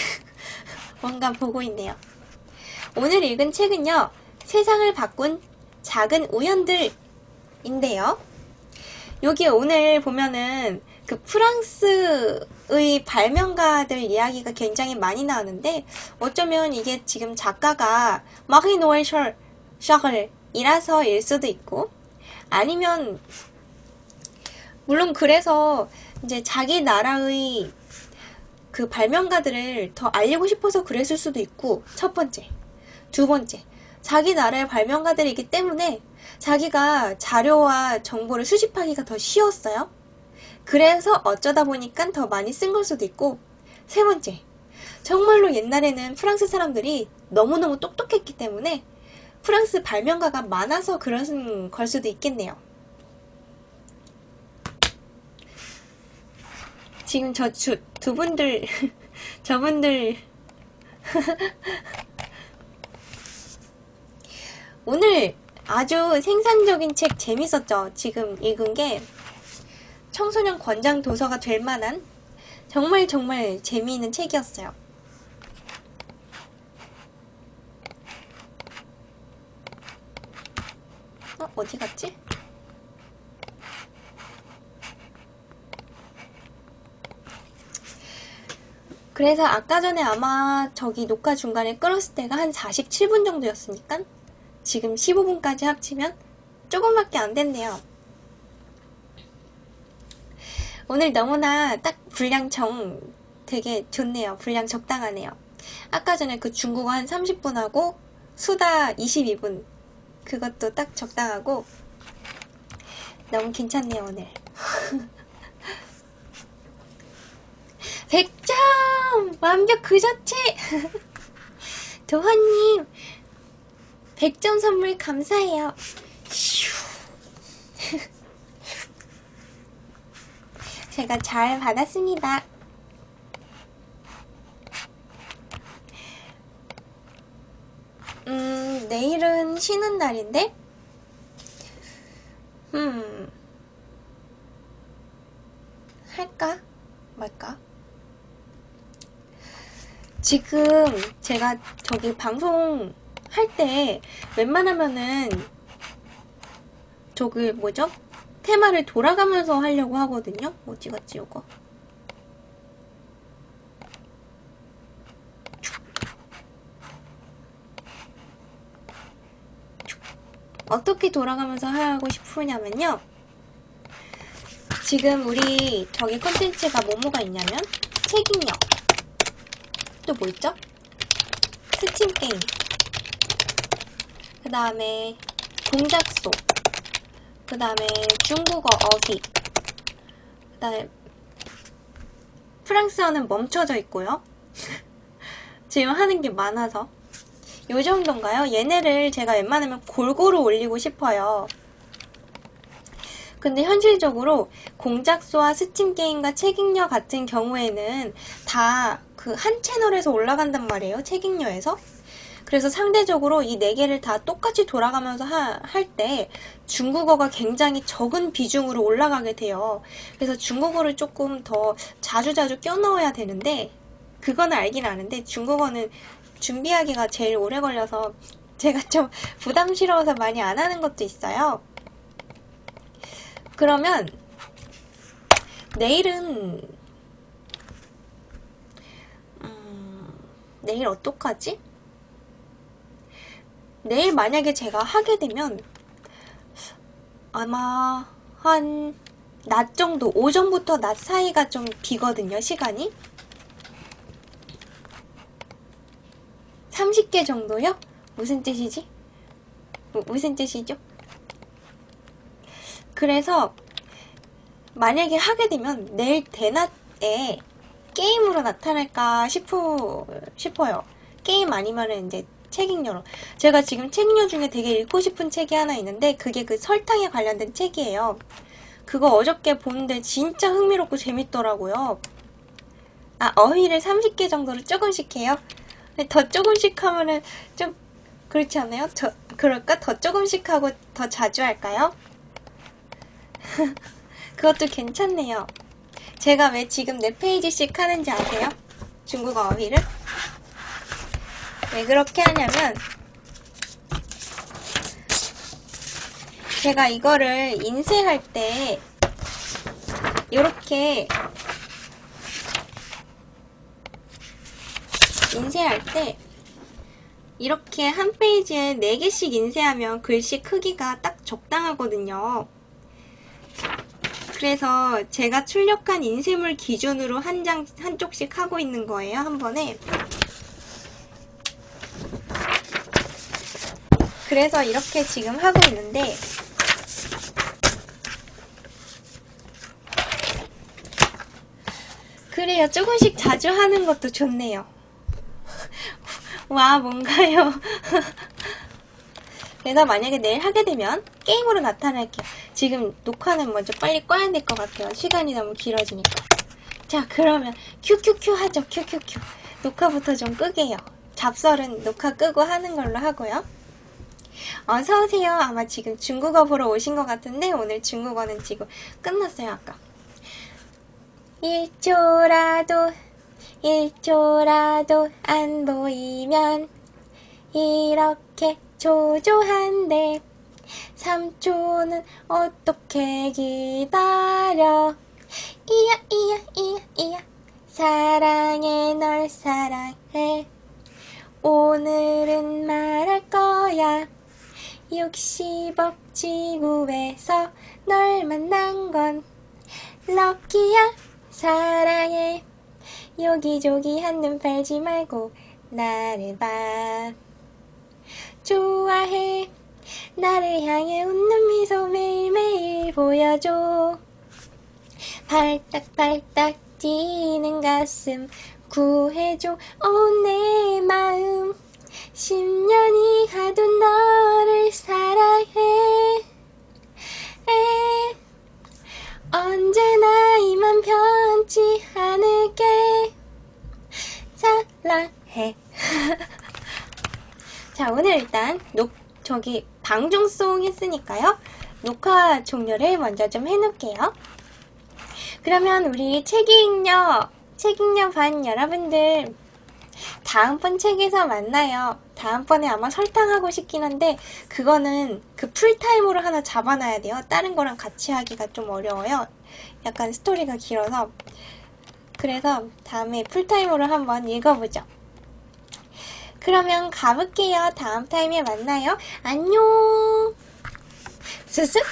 뭔가 보고 있네요. 오늘 읽은 책은요, 세상을 바꾼 작은 우연들인데요. 여기 오늘 보면은 그 프랑스의 발명가들 이야기가 굉장히 많이 나오는데 어쩌면 이게 지금 작가가 마리 노엘 샤를이라서일 수도 있고 아니면 물론 그래서 이제 자기 나라의 그 발명가들을 더 알리고 싶어서 그랬을 수도 있고 첫 번째. 두 번째. 자기 나라의 발명가들이기 때문에 자기가 자료와 정보를 수집하기가 더 쉬웠어요. 그래서 어쩌다 보니까 더 많이 쓴 걸 수도 있고 세 번째. 정말로 옛날에는 프랑스 사람들이 너무너무 똑똑했기 때문에 프랑스 발명가가 많아서 그런 걸 수도 있겠네요. 지금 저분들 오늘 아주 생산적인 책 재밌었죠? 지금 읽은 게 청소년 권장 도서가 될 만한 정말 재미있는 책이었어요. 어디 갔지? 그래서 아까 전에 아마 저기 녹화 중간에 끌었을 때가 한 47분 정도였으니까 지금 15분까지 합치면 조금밖에 안 됐네요. 오늘 너무나 딱 분량 되게 좋네요. 분량 적당하네요. 아까 전에 그 중국어 한 30분 하고 수다 22분 그것도 딱 적당하고 너무 괜찮네요 오늘. 100점! 완벽 그 자체! 도화님 100점 선물 감사해요. 제가 잘 받았습니다. 내일은 쉬는 날인데 할까 말까? 지금 제가 저기 방송 할 때 웬만하면은 저기 뭐죠? 테마를 돌아가면서 하려고 하거든요. 어디 갔지 요거? 어떻게 돌아가면서 하고 싶으냐면요. 지금 우리 저기 컨텐츠가 뭐뭐가 있냐면 책임력, 또 뭐 있죠? 스팀 게임, 그 다음에 공작소, 그 다음에 중국어 어휘, 그 다음에 프랑스어는 멈춰져 있고요. 지금 하는 게 많아서 요 정도인가요? 얘네를 제가 웬만하면 골고루 올리고 싶어요. 근데 현실적으로 공작소와 스팀 게임과 책임녀 같은 경우에는 다 그 한 채널에서 올라간단 말이에요. 책임녀에서. 그래서 상대적으로 이 4개를 다 똑같이 돌아가면서 할 때 중국어가 굉장히 적은 비중으로 올라가게 돼요. 그래서 중국어를 조금 더 자주자주 껴넣어야 되는데, 그거는 알긴 아는데 중국어는 준비하기가 제일 오래 걸려서 제가 좀 부담스러워서 많이 안 하는 것도 있어요. 그러면 내일은 내일 어떡하지? 내일 만약에 제가 하게 되면 아마 한 낮 정도, 오전부터 낮 사이가 좀 비거든요, 시간이. 30개 정도요? 무슨 뜻이지? 무슨 뜻이죠? 그래서 만약에 하게 되면 내일 대낮에 게임으로 나타날까 싶어요. 게임 아니면은 이제 책임녀로. 제가 지금 책임녀 중에 되게 읽고 싶은 책이 하나 있는데 그게 그 설탕에 관련된 책이에요. 그거 어저께 보는데 진짜 흥미롭고 재밌더라고요. 아, 어휘를 30개 정도로 조금씩 해요? 더 조금씩 하면은 좀 그렇지 않아요? 그럴까? 더 조금씩 하고 더 자주 할까요? 그것도 괜찮네요. 제가 왜 지금 4페이지씩 하는지 아세요? 중국어 어휘를? 왜 그렇게 하냐면 제가 이거를 인쇄할 때 이렇게 인쇄할 때 이렇게 한 페이지에 4개씩 인쇄하면 글씨 크기가 딱 적당하거든요. 그래서 제가 출력한 인쇄물 기준으로 한쪽씩 하고 있는 거예요, 한 번에. 그래서 이렇게 지금 하고 있는데, 그래요. 조금씩 자주 하는 것도 좋네요. 와, 뭔가요? 그래서 만약에 내일 하게 되면 게임으로 나타날게요. 지금 녹화는 먼저 빨리 꺼야 될 것 같아요. 시간이 너무 길어지니까. 자, 그러면 큐큐큐 하죠. 큐큐큐. 녹화부터 좀 끄게요. 잡설은 녹화 끄고 하는 걸로 하고요. 어서오세요. 아마 지금 중국어 보러 오신 것 같은데 오늘 중국어는 지금 끝났어요. 아까 1초라도 안 보이면 이렇게 초조한데 3초는 어떻게 기다려. 이야 사랑해 널 사랑해. 오늘은 말할 거야. 60억 지구에서 널 만난 건 럭키야. 사랑해. 여기저기 한눈 팔지 말고 나를 봐. 좋아해. 나를 향해 웃는 미소 매일매일 보여줘. 팔딱팔딱 뛰는 가슴 구해줘. 내 마음 10년이 가도 너를 사랑해. 언제나 이만 변치 않을게. 사랑해. 자, 오늘 일단 방송송 했으니까요. 녹화 종료를 먼저 좀 해놓을게요. 그러면 우리 책임녀 반 여러분들 다음번 책에서 만나요. 다음번에 아마 설탕하고 싶긴 한데 그거는 그 풀타임으로 하나 잡아놔야 돼요. 다른 거랑 같이 하기가 좀 어려워요. 약간 스토리가 길어서. 그래서 다음에 풀타임으로 한번 읽어보죠. 그러면 가볼게요. 다음 타임에 만나요. 안녕. 쓱쓱.